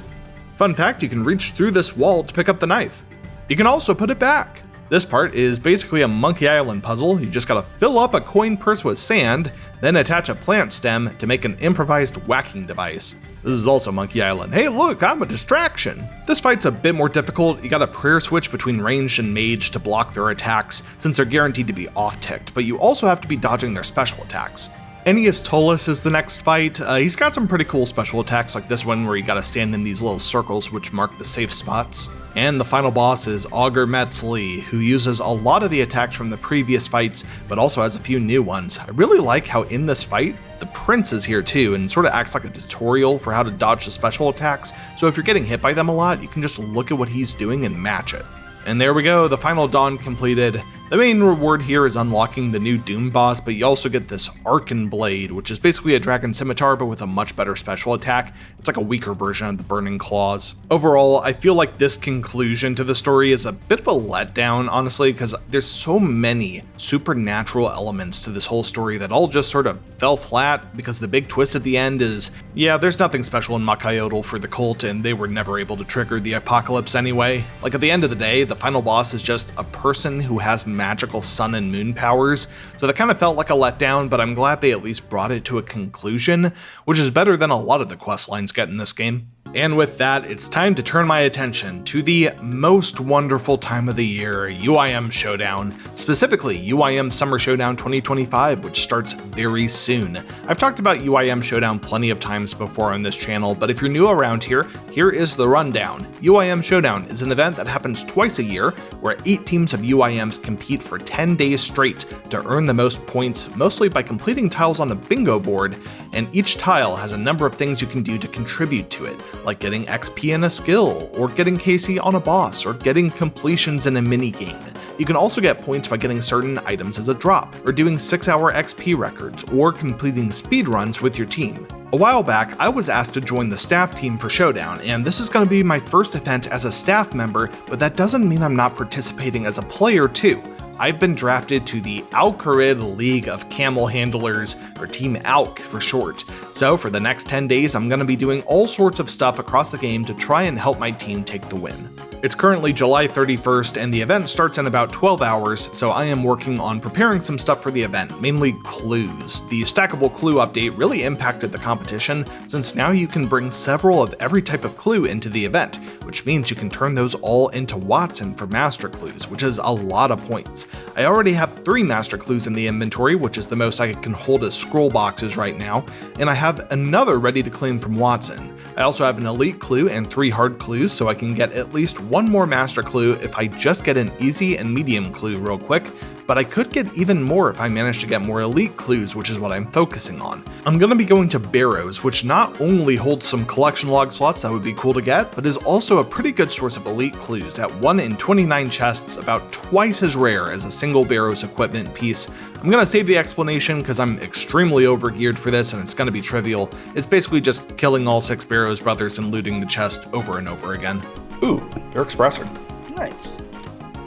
Fun fact, you can reach through this wall to pick up the knife. You can also put it back. This part is basically a Monkey Island puzzle. You just gotta fill up a coin purse with sand, then attach a plant stem to make an improvised whacking device. This is also Monkey Island. Hey look, I'm a distraction. This fight's a bit more difficult. You gotta prayer switch between ranged and mage to block their attacks, since they're guaranteed to be off-ticked, but you also have to be dodging their special attacks. Ennius Tollus is the next fight. He's got some pretty cool special attacks like this one where you gotta stand in these little circles which mark the safe spots. And the final boss is Augur Metzli, who uses a lot of the attacks from the previous fights, but also has a few new ones. I really like how in this fight, the prince is here too, and sort of acts like a tutorial for how to dodge the special attacks, so if you're getting hit by them a lot, you can just look at what he's doing and match it. And there we go, the Final Dawn completed. The main reward here is unlocking the new Doom boss, but you also get this Arcan Blade, which is basically a dragon scimitar but with a much better special attack. It's like a weaker version of the Burning Claws. Overall, I feel like this conclusion to the story is a bit of a letdown, honestly, because there's so many supernatural elements to this whole story that all just sort of fell flat, because the big twist at the end is, yeah, there's nothing special in Makayodel for the cult, and they were never able to trigger the apocalypse anyway. Like, at the end of the day, the final boss is just a person who has magical sun and moon powers, so that kind of felt like a letdown, but I'm glad they at least brought it to a conclusion, which is better than a lot of the quest lines get in this game. And with that, it's time to turn my attention to the most wonderful time of the year, UIM Showdown, specifically UIM Summer Showdown 2025, which starts very soon. I've talked about UIM Showdown plenty of times before on this channel, but if you're new around here, here is the rundown. UIM Showdown is an event that happens twice a year, where 8 teams of UIMs compete for 10 days straight to earn the most points, mostly by completing tiles on a bingo board, and each tile has a number of things you can do to contribute to it, like getting XP in a skill, or getting KC on a boss, or getting completions in a minigame. You can also get points by getting certain items as a drop, or doing 6-hour XP records, or completing speedruns with your team. A while back, I was asked to join the staff team for Showdown, and this is going to be my first event as a staff member, but that doesn't mean I'm not participating as a player too. I've been drafted to the Alcarid League of Camel Handlers, or Team Alc for short. So for the next 10 days, I'm going to be doing all sorts of stuff across the game to try and help my team take the win. It's currently July 31st, and the event starts in about 12 hours, so I am working on preparing some stuff for the event, mainly clues. The stackable clue update really impacted the competition, since now you can bring several of every type of clue into the event, which means you can turn those all into Watson for master clues, which is a lot of points. I already have 3 master clues in the inventory, which is the most I can hold as scroll boxes right now, and I have another ready to claim from Watson. I also have an elite clue and 3 hard clues, so I can get at least 1 more master clue if I just get an easy and medium clue real quick, but I could get even more if I manage to get more elite clues, which is what I'm focusing on. I'm going to be going to Barrows, which not only holds some collection log slots that would be cool to get, but is also a pretty good source of elite clues at 1 in 29 chests, about twice as rare as a single Barrows equipment piece. I'm going to save the explanation because I'm extremely overgeared for this and it's going to be trivial. It's basically just killing all 6 Barrows brothers and looting the chest over and over again. Ooh, their expressor. Nice.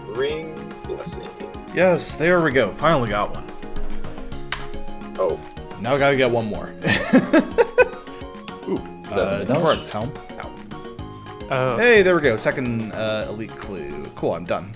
Ring blessing. Yes, there we go. Finally got one. Oh. Now I gotta get one more. Ooh, Dwarf's helm. Ow. Hey, there we go. Second elite clue. Cool, I'm done.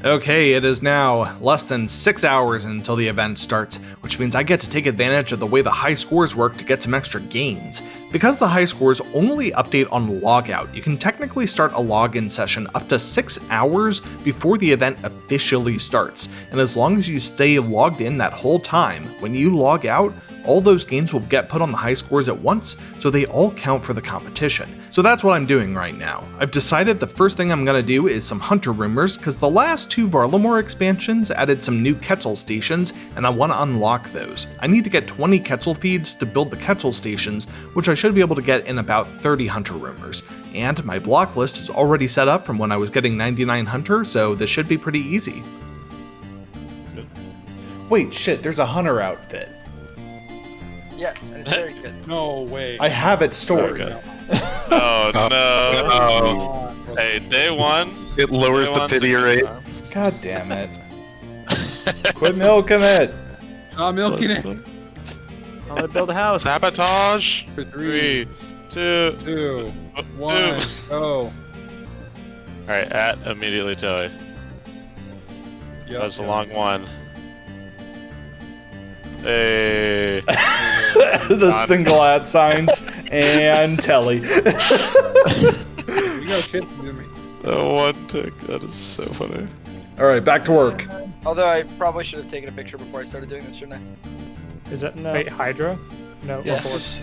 Okay, it is now less than 6 hours until the event starts, which means I get to take advantage of the way the high scores work to get some extra gains. Because the high scores only update on logout, you can technically start a login session up to 6 hours before the event officially starts, and as long as you stay logged in that whole time, when you log out, all those gains will get put on the high scores at once, so they all count for the competition. So that's what I'm doing right now. I've decided the first thing I'm gonna do is some hunter rumors, because the last 2 Varlamore expansions added some new K'ril stations, and I want to unlock those. I need to get 20 K'ril feeds to build the K'ril stations, which I should be able to get in about 30 hunter rumors. And my block list is already set up from when I was getting 99 hunter, so this should be pretty easy. Wait, shit, there's a hunter outfit. Yes, and it's very good. No way. I have it stored. Okay. Oh no! Hey, day 1. It lowers the pity rate. God damn it. Quit milking it. Not milking it. I'm gonna build a house. Sabotage. For 3, 2, 2, 1, go. Alright, at immediately Tilly. Yep, That's a long one. Hey. The single ad signs and telly. You got shit to do me. The one tick. That is so funny. Alright, back to work. Although I probably should have taken a picture before I started doing this, shouldn't I? Is that Wait, Hydra? No. Yes.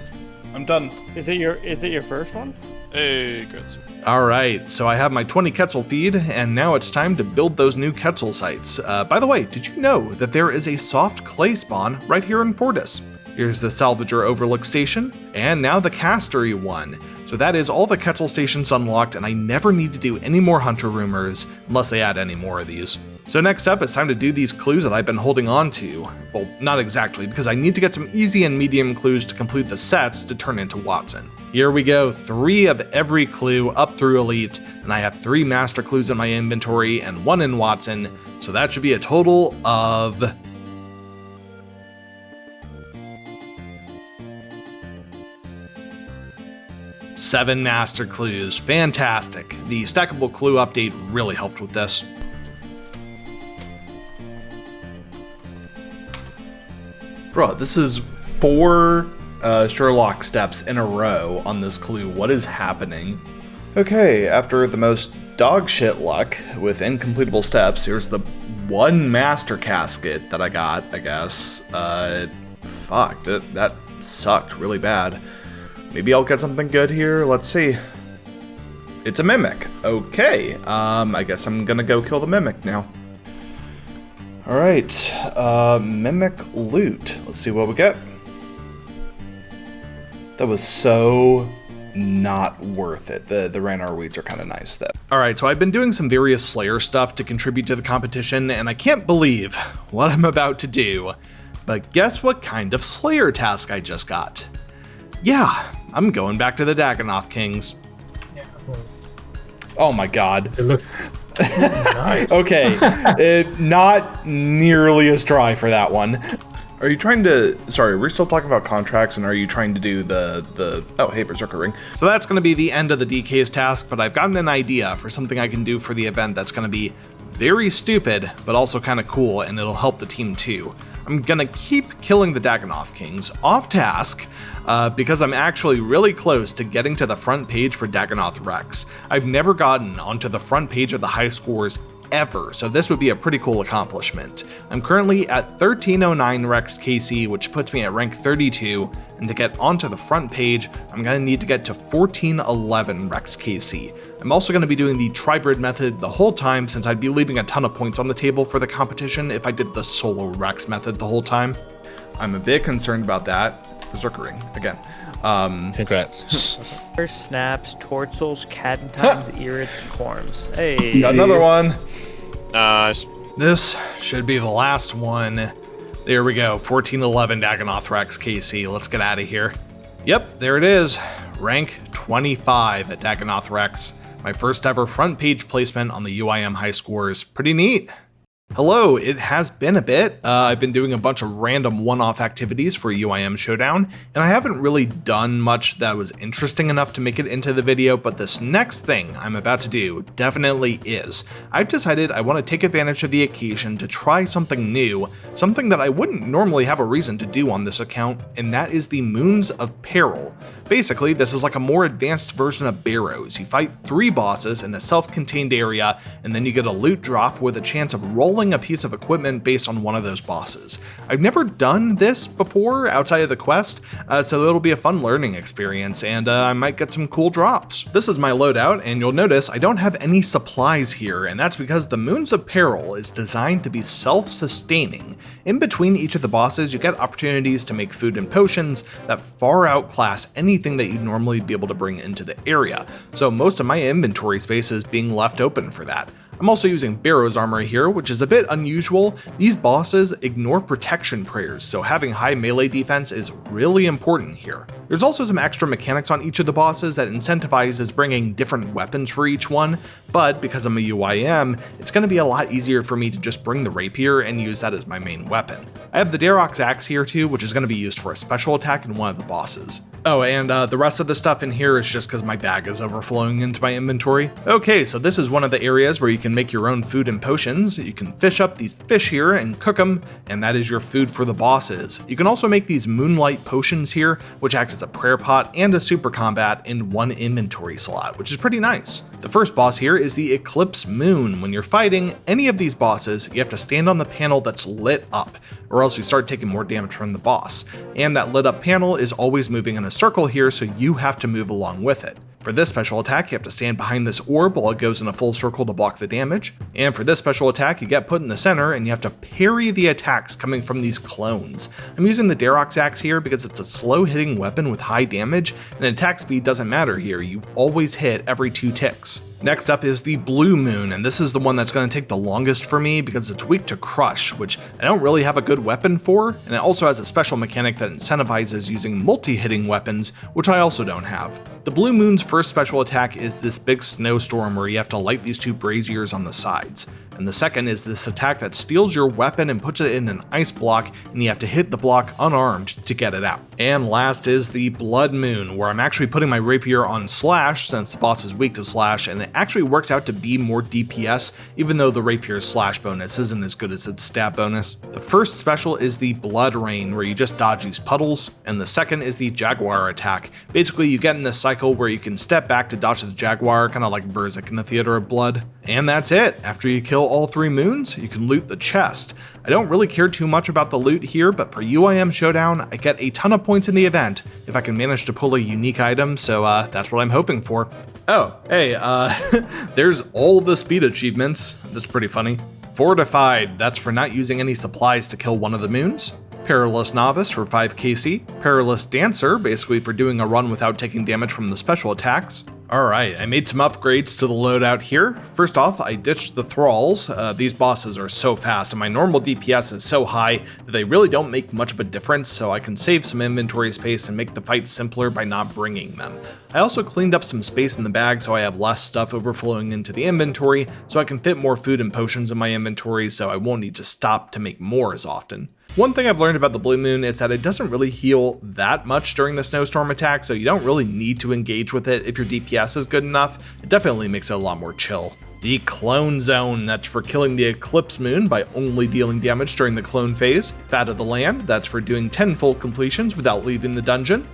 I'm done. Is it your first one? Hey, grits. Alright, so I have my 20 K'ril feed, and now it's time to build those new K'ril sites. By the way, did you know that there is a soft clay spawn right here in Fortis? Here's the Salvager Overlook Station, and now the Castery one. So that is all the K'ril stations unlocked, and I never need to do any more hunter rumors, unless they add any more of these. So next up, it's time to do these clues that I've been holding on to. Well, not exactly, because I need to get some easy and medium clues to complete the sets to turn into Watson. Here we go, 3 of every clue up through Elite, and I have 3 master clues in my inventory and 1 in Watson, so that should be a total of 7 master clues. Fantastic. The stackable clue update really helped with this. Bro, this is 4 Sherlock steps in a row on this clue. What is happening? Okay, after the most dog shit luck with incompletable steps, here's the 1 master casket that I got, I guess. Fuck, that sucked really bad. Maybe I'll get something good here. Let's see. It's a mimic. Okay, I guess I'm gonna go kill the mimic now. Alright, mimic loot. Let's see what we get. That was so not worth it. The Ranar weeds are kind of nice though. All right, so I've been doing some various Slayer stuff to contribute to the competition, and I can't believe what I'm about to do. But guess what kind of Slayer task I just got? Yeah, I'm going back to the Dagannoth Kings. Yeah, that's... Oh my god. They look nice. Okay, not nearly as dry for that one. Are you trying to, sorry, we're still talking about contracts, and are you trying to do oh, hey, Berserker Ring. So that's going to be the end of the DK's task, but I've gotten an idea for something I can do for the event that's going to be very stupid, but also kind of cool, and it'll help the team too. I'm going to keep killing the Dagannoth Kings off task, because I'm actually really close to getting to the front page for Dagannoth Rex. I've never gotten onto the front page of the high scores ever, so this would be a pretty cool accomplishment. I'm currently at 1309 Rex KC, which puts me at rank 32, and to get onto the front page, I'm going to need to get to 1411 Rex KC. I'm also going to be doing the Tribrid method the whole time, since I'd be leaving a ton of points on the table for the competition if I did the solo Rex method the whole time. I'm a bit concerned about that. Berserker Ring, again. Congrats. Snaps, Tortzels, Catentines, Irids, Corms. Hey. Got another one. Nice. This should be the last one. There we go, 1411 Dagannoth Rex KC. Let's get out of here. Yep, there it is. Rank 25 at Dagannoth Rex. My first ever front page placement on the UIM high scores. Pretty neat. Hello, it has been a bit. I've been doing a bunch of random one-off activities for UIM Showdown, and I haven't really done much that was interesting enough to make it into the video, but this next thing I'm about to do definitely is. I've decided I want to take advantage of the occasion to try something new, something that I wouldn't normally have a reason to do on this account, and that is the Moons of Peril. Basically, this is like a more advanced version of Barrows. You fight 3 bosses in a self-contained area, and then you get a loot drop with a chance of rolling a piece of equipment based on one of those bosses. I've never done this before outside of the quest, so it'll be a fun learning experience, and I might get some cool drops. This is my loadout, and you'll notice I don't have any supplies here, and that's because the Moons of Peril is designed to be self-sustaining. In between each of the bosses, you get opportunities to make food and potions that far outclass anything that you'd normally be able to bring into the area, so most of my inventory space is being left open for that. I'm also using Barrows armor here, which is a bit unusual. These bosses ignore protection prayers, so having high melee defense is really important here. There's also some extra mechanics on each of the bosses that incentivizes bringing different weapons for each one, but because I'm a UIM, it's going to be a lot easier for me to just bring the rapier and use that as my main weapon. I have the Darok's axe here too, which is going to be used for a special attack in one of the bosses. Oh, and the rest of the stuff in here is just because my bag is overflowing into my inventory. Okay, so this is one of the areas where you can make your own food and potions. You can fish up these fish here and cook them, and that is your food for the bosses. You can also make these moonlight potions here, which act as a prayer pot and a super combat in one inventory slot, which is pretty nice. The first boss here is the Eclipse Moon. When you're fighting any of these bosses, you have to stand on the panel that's lit up, or else you start taking more damage from the boss. And that lit up panel is always moving in a circle here, so you have to move along with it. For this special attack, you have to stand behind this orb while it goes in a full circle to block the damage. And for this special attack, you get put in the center and you have to parry the attacks coming from these clones. I'm using the Darok's axe here because it's a slow hitting weapon with high damage, and attack speed doesn't matter here. You always hit every 2 ticks. Next up is the Blue Moon, and this is the one that's going to take the longest for me because it's weak to Crush, which I don't really have a good weapon for, and it also has a special mechanic that incentivizes using multi-hitting weapons, which I also don't have. The Blue Moon's first special attack is this big snowstorm where you have to light these 2 braziers on the sides. And the second is this attack that steals your weapon and puts it in an ice block, and you have to hit the block unarmed to get it out. And last is the Blood Moon, where I'm actually putting my rapier on Slash since the boss is weak to Slash, and it actually works out to be more DPS, even though the rapier's Slash bonus isn't as good as its stab bonus. The first special is the Blood Rain, where you just dodge these puddles, and the second is the Jaguar attack. Basically, you get in this cycle where you can step back to dodge the Jaguar, kind of like Berserk in the Theater of Blood. And that's it. After you kill all 3 moons, you can loot the chest. I don't really care too much about the loot here, but for UIM Showdown, I get a ton of points in the event if I can manage to pull a unique item, so that's what I'm hoping for. Oh, hey, there's all the speed achievements. That's pretty funny. Fortified, that's for not using any supplies to kill one of the moons. Perilous Novice for 5 KC, Perilous Dancer, basically for doing a run without taking damage from the special attacks. Alright, I made some upgrades to the loadout here. First off, I ditched the Thralls. These bosses are so fast, and my normal DPS is so high that they really don't make much of a difference, so I can save some inventory space and make the fight simpler by not bringing them. I also cleaned up some space in the bag so I have less stuff overflowing into the inventory, so I can fit more food and potions in my inventory so I won't need to stop to make more as often. One thing I've learned about the Blue Moon is that it doesn't really heal that much during the snowstorm attack, so you don't really need to engage with it if your DPS is good enough. It definitely makes it a lot more chill. The Clone Zone, that's for killing the Eclipse Moon by only dealing damage during the clone phase. Fat of the Land, that's for doing 10 full completions without leaving the dungeon.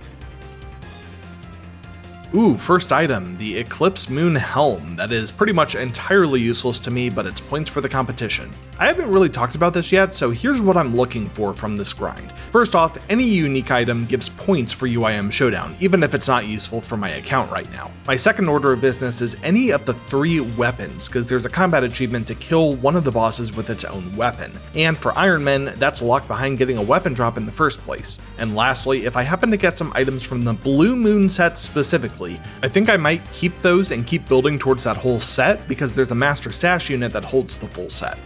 Ooh, first item, the Eclipse Moon Helm. That is pretty much entirely useless to me, but it's points for the competition. I haven't really talked about this yet, so here's what I'm looking for from this grind. First off, any unique item gives points for UIM Showdown, even if it's not useful for my account right now. My second order of business is any of the 3 weapons, because there's a combat achievement to kill one of the bosses with its own weapon. And for Iron Men, that's locked behind getting a weapon drop in the first place. And lastly, if I happen to get some items from the Blue Moon set specifically, I think I might keep those and keep building towards that whole set because there's a Master Stash Unit that holds the full set.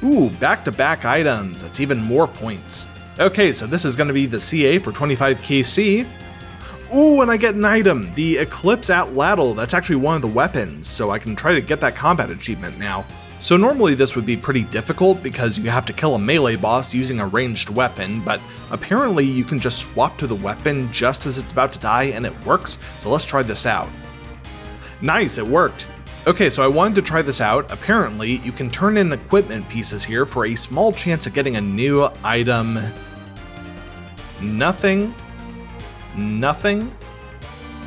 Ooh, back-to-back items, that's even more points. Okay, so this is going to be the CA for 25 KC. Ooh, and I get an item, the Eclipse Atlatl, that's actually one of the weapons, so I can try to get that combat achievement now. So normally this would be pretty difficult because you have to kill a melee boss using a ranged weapon, but apparently you can just swap to the weapon just as it's about to die and it works, so let's try this out. Nice, it worked. Okay, so I wanted to try this out. Apparently you can turn in equipment pieces here for a small chance of getting a new item. Nothing, nothing,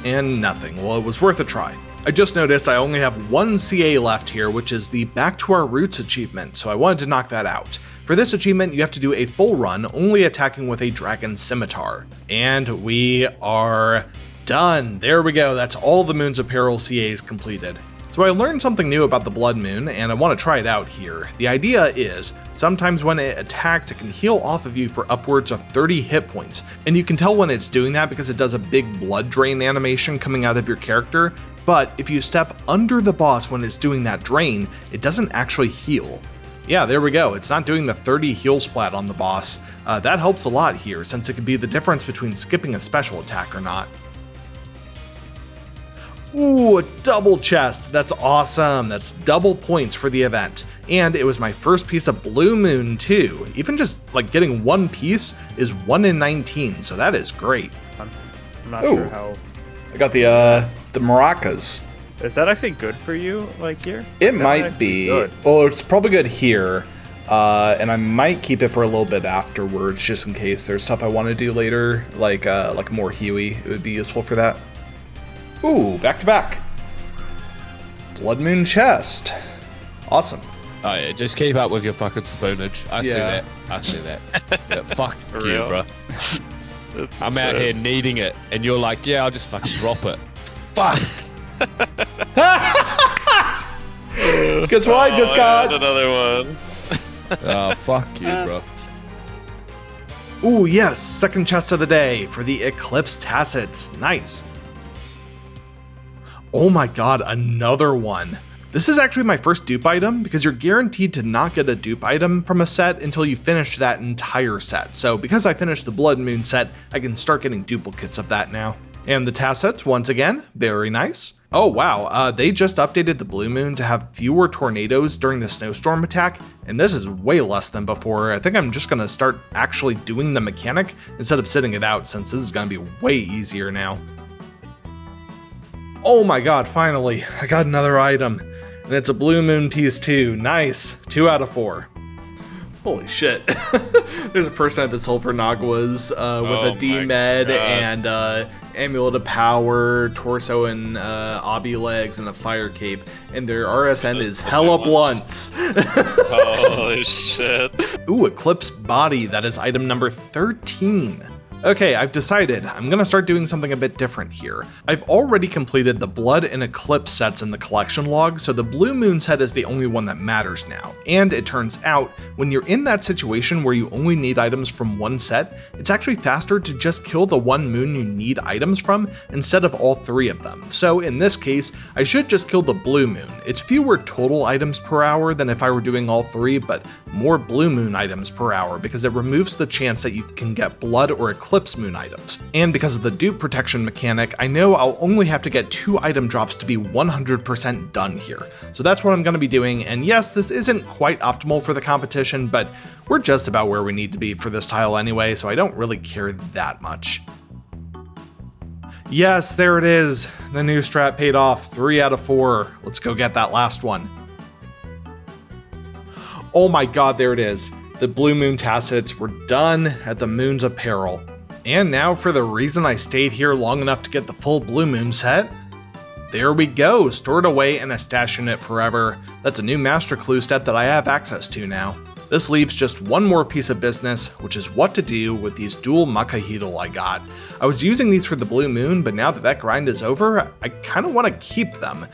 and nothing. Well, it was worth a try. I just noticed I only have 1 CA left here, which is the Back to Our Roots achievement, so I wanted to knock that out. For this achievement, you have to do a full run, only attacking with a dragon scimitar. And we are done. There we go, that's all the Moons of Peril CAs completed. So I learned something new about the Blood Moon, and I want to try it out here. The idea is, sometimes when it attacks, it can heal off of you for upwards of 30 hit points. And you can tell when it's doing that because it does a big blood drain animation coming out of your character. But if you step under the boss when it's doing that drain, it doesn't actually heal. Yeah, there we go, it's not doing the 30 heal splat on the boss. That helps a lot here, since it can be the difference between skipping a special attack or not. Ooh, a double chest, that's awesome, that's double points for the event. And it was my first piece of Blue Moon too. Even just like getting 1 piece is 1 in 19, so that is great. I'm not sure how... I got the maracas. Is that actually good for you, like here? It might be. Good. Well, it's probably good here, and I might keep it for a little bit afterwards, just in case there's stuff I want to do later, like more Huey. It would be useful for that. Ooh, back to back. Blood Moon chest. Awesome. Oh yeah, just keep up with your fucking spoonage. I see that. I see that. Yeah, fuck you, bro. I'm out here needing it, and you're like, yeah, I'll just fucking drop it. Fuck. Guess what I just got? Another one. Oh, fuck you, bro. Ooh, yes, second chest of the day for the Eclipse Tassets. Nice. Oh my god, another one. This is actually my first dupe item because you're guaranteed to not get a dupe item from a set until you finish that entire set. So because I finished the Blood Moon set, I can start getting duplicates of that now. And the Tassets, once again, very nice. Oh wow, they just updated the Blue Moon to have fewer tornadoes during the snowstorm attack, and this is way less than before. I think I'm just gonna start actually doing the mechanic instead of sitting it out, since this is gonna be way easier now. Oh my god, finally, I got another item. And it's a Blue Moon piece too. Nice. 2 out of 4. Holy shit. There's a person at the Sulfur Naguas with a D-Med and Amulet of Power, Torso and Obby Legs, and a Fire Cape. And their RSN is hella blunts. Holy shit. Ooh, Eclipse Body. That is item number 13. Okay, I've decided I'm gonna start doing something a bit different here. I've already completed the Blood and Eclipse sets in the collection log, so the Blue Moon set is the only one that matters now. And it turns out, when you're in that situation where you only need items from one set, it's actually faster to just kill the one moon you need items from instead of all 3 of them. So in this case, I should just kill the Blue Moon. It's fewer total items per hour than if I were doing all 3, but more Blue Moon items per hour because it removes the chance that you can get Blood or Eclipse Moon items. And because of the dupe protection mechanic, I know I'll only have to get 2 item drops to be 100% done here. So that's what I'm going to be doing, and yes, this isn't quite optimal for the competition, but we're just about where we need to be for this tile anyway, so I don't really care that much. Yes, there it is. The new strat paid off, 3 out of 4. Let's go get that last one. Oh my god, there it is. The Blue Moon Tacits were done at the Moons of Peril. And now for the reason I stayed here long enough to get the full Blue Moon set. There we go, stored away in a stash unit forever. That's a new master clue step that I have access to now. This leaves just one more piece of business, which is what to do with these dual Makahidal I got. I was using these for the Blue Moon, but now that that grind is over, I kind of want to keep them.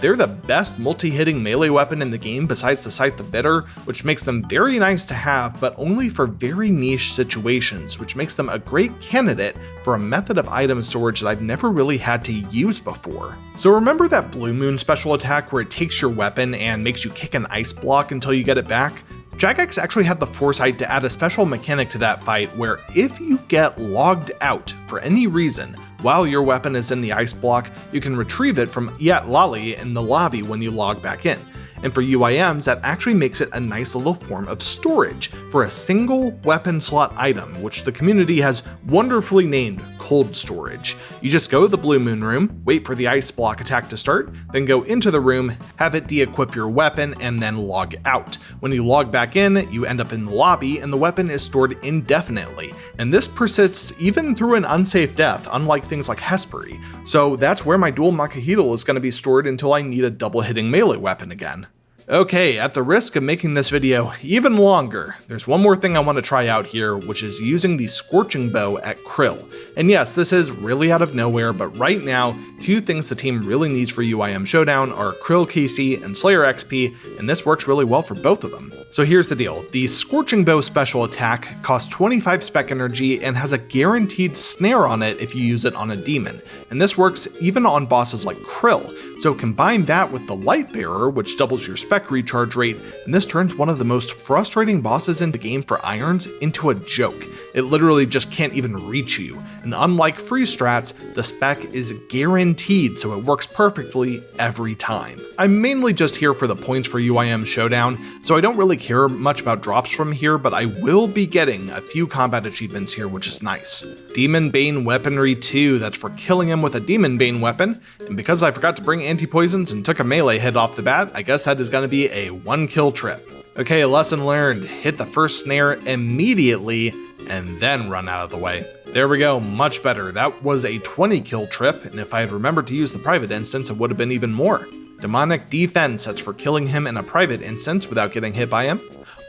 They're the best multi-hitting melee weapon in the game besides the Scythe the Bitter, which makes them very nice to have, but only for very niche situations, which makes them a great candidate for a method of item storage that I've never really had to use before. So remember that Blue Moon special attack where it takes your weapon and makes you kick an ice block until you get it back? Jagex actually had the foresight to add a special mechanic to that fight where if you get logged out for any reason while your weapon is in the ice block, you can retrieve it from Yat Lali in the lobby when you log back in. And for UIMs, that actually makes it a nice little form of storage for a single weapon slot item, which the community has wonderfully named Cold Storage. You just go to the Blue Moon room, wait for the ice block attack to start, then go into the room, have it de-equip your weapon, and then log out. When you log back in, you end up in the lobby, and the weapon is stored indefinitely. And this persists even through an unsafe death, unlike things like Hespery. So that's where my dual Makahidal is going to be stored until I need a double-hitting melee weapon again. Okay, at the risk of making this video even longer, there's one more thing I want to try out here, which is using the Scorching Bow at K'ril. And yes, this is really out of nowhere, but right now, 2 things the team really needs for UIM Showdown are K'ril KC and Slayer XP, and this works really well for both of them. So here's the deal, the Scorching Bow special attack costs 25 spec energy and has a guaranteed snare on it if you use it on a demon, and this works even on bosses like K'ril. So combine that with the Light Bearer, which doubles your spec recharge rate, and this turns one of the most frustrating bosses in the game for Irons into a joke. It literally just can't even reach you, and unlike free strats, the spec is guaranteed, so it works perfectly every time. I'm mainly just here for the points for UIM Showdown, so I don't really care much about drops from here, but I will be getting a few combat achievements here, which is nice. Demon Bane Weaponry 2, that's for killing him with a Demon Bane weapon, and because I forgot to bring anti-poisons and took a melee hit off the bat, I guess that is going to be a 1-kill trip. Okay, lesson learned, hit the first snare immediately, and then run out of the way. There we go, much better. That was a 20-kill trip, and if I had remembered to use the private instance, it would have been even more. Demonic Defense, that's for killing him in a private instance without getting hit by him.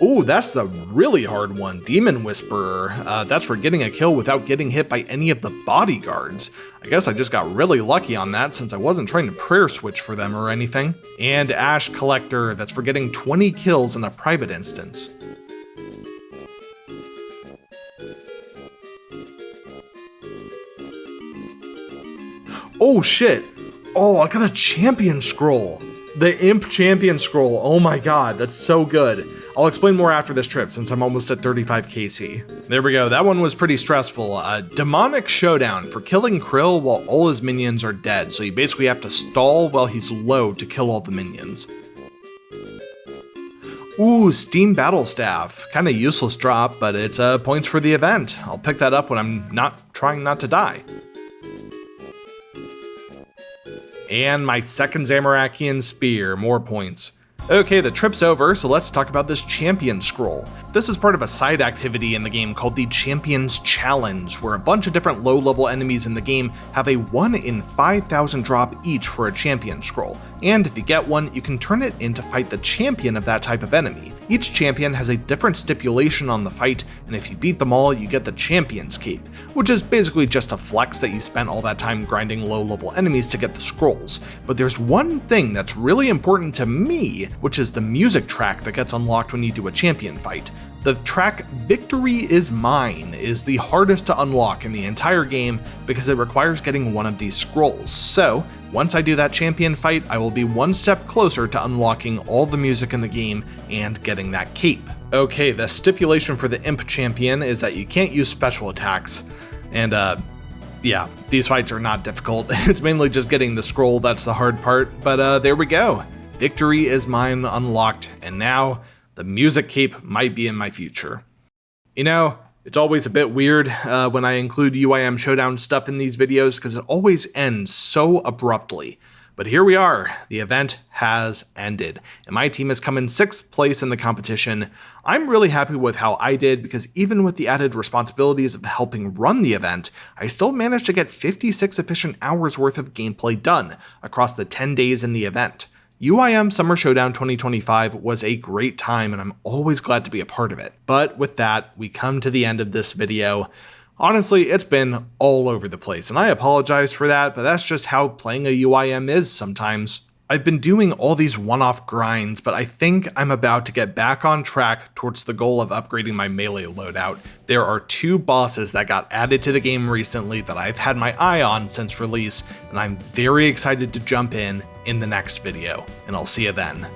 Ooh, that's the really hard one. Demon Whisperer, that's for getting a kill without getting hit by any of the bodyguards. I guess I just got really lucky on that since I wasn't trying to prayer switch for them or anything. And Ash Collector, that's for getting 20 kills in a private instance. Oh shit! Oh, I got a champion scroll! The Imp champion scroll, oh my god, that's so good. I'll explain more after this trip since I'm almost at 35 KC. There we go, that one was pretty stressful. Demonic Showdown for killing K'ril while all his minions are dead, so you basically have to stall while he's low to kill all the minions. Ooh, Steam Battle Staff. Kinda useless drop, but it's points for the event. I'll pick that up when I'm not trying not to die. And my second Zamorakian Spear, more points. Okay, the trip's over, so let's talk about this champion scroll. This is part of a side activity in the game called the Champions Challenge, where a bunch of different low-level enemies in the game have a 1 in 5,000 drop each for a champion scroll, and if you get one, you can turn it in to fight the champion of that type of enemy. Each champion has a different stipulation on the fight, and if you beat them all, you get the Champion's Cape, which is basically just a flex that you spent all that time grinding low-level enemies to get the scrolls. But there's one thing that's really important to me, which is the music track that gets unlocked when you do a champion fight. The track Victory Is Mine is the hardest to unlock in the entire game because it requires getting one of these scrolls. So, once I do that champion fight, I will be one step closer to unlocking all the music in the game and getting that cape. Okay, the stipulation for the Imp Champion is that you can't use special attacks, and yeah, these fights are not difficult. It's mainly just getting the scroll that's the hard part, but there we go. Victory Is Mine unlocked, and now the music cape might be in my future. You know, it's always a bit weird when I include UIM Showdown stuff in these videos because it always ends so abruptly. But here we are, the event has ended, and my team has come in 6th place in the competition. I'm really happy with how I did because even with the added responsibilities of helping run the event, I still managed to get 56 efficient hours worth of gameplay done across the 10 days in the event. UIM Summer Showdown 2025 was a great time and I'm always glad to be a part of it. But with that, we come to the end of this video. Honestly, it's been all over the place and I apologize for that, but that's just how playing a UIM is sometimes. I've been doing all these one-off grinds, but I think I'm about to get back on track towards the goal of upgrading my melee loadout. There are 2 bosses that got added to the game recently that I've had my eye on since release, and I'm very excited to jump in the next video, and I'll see you then.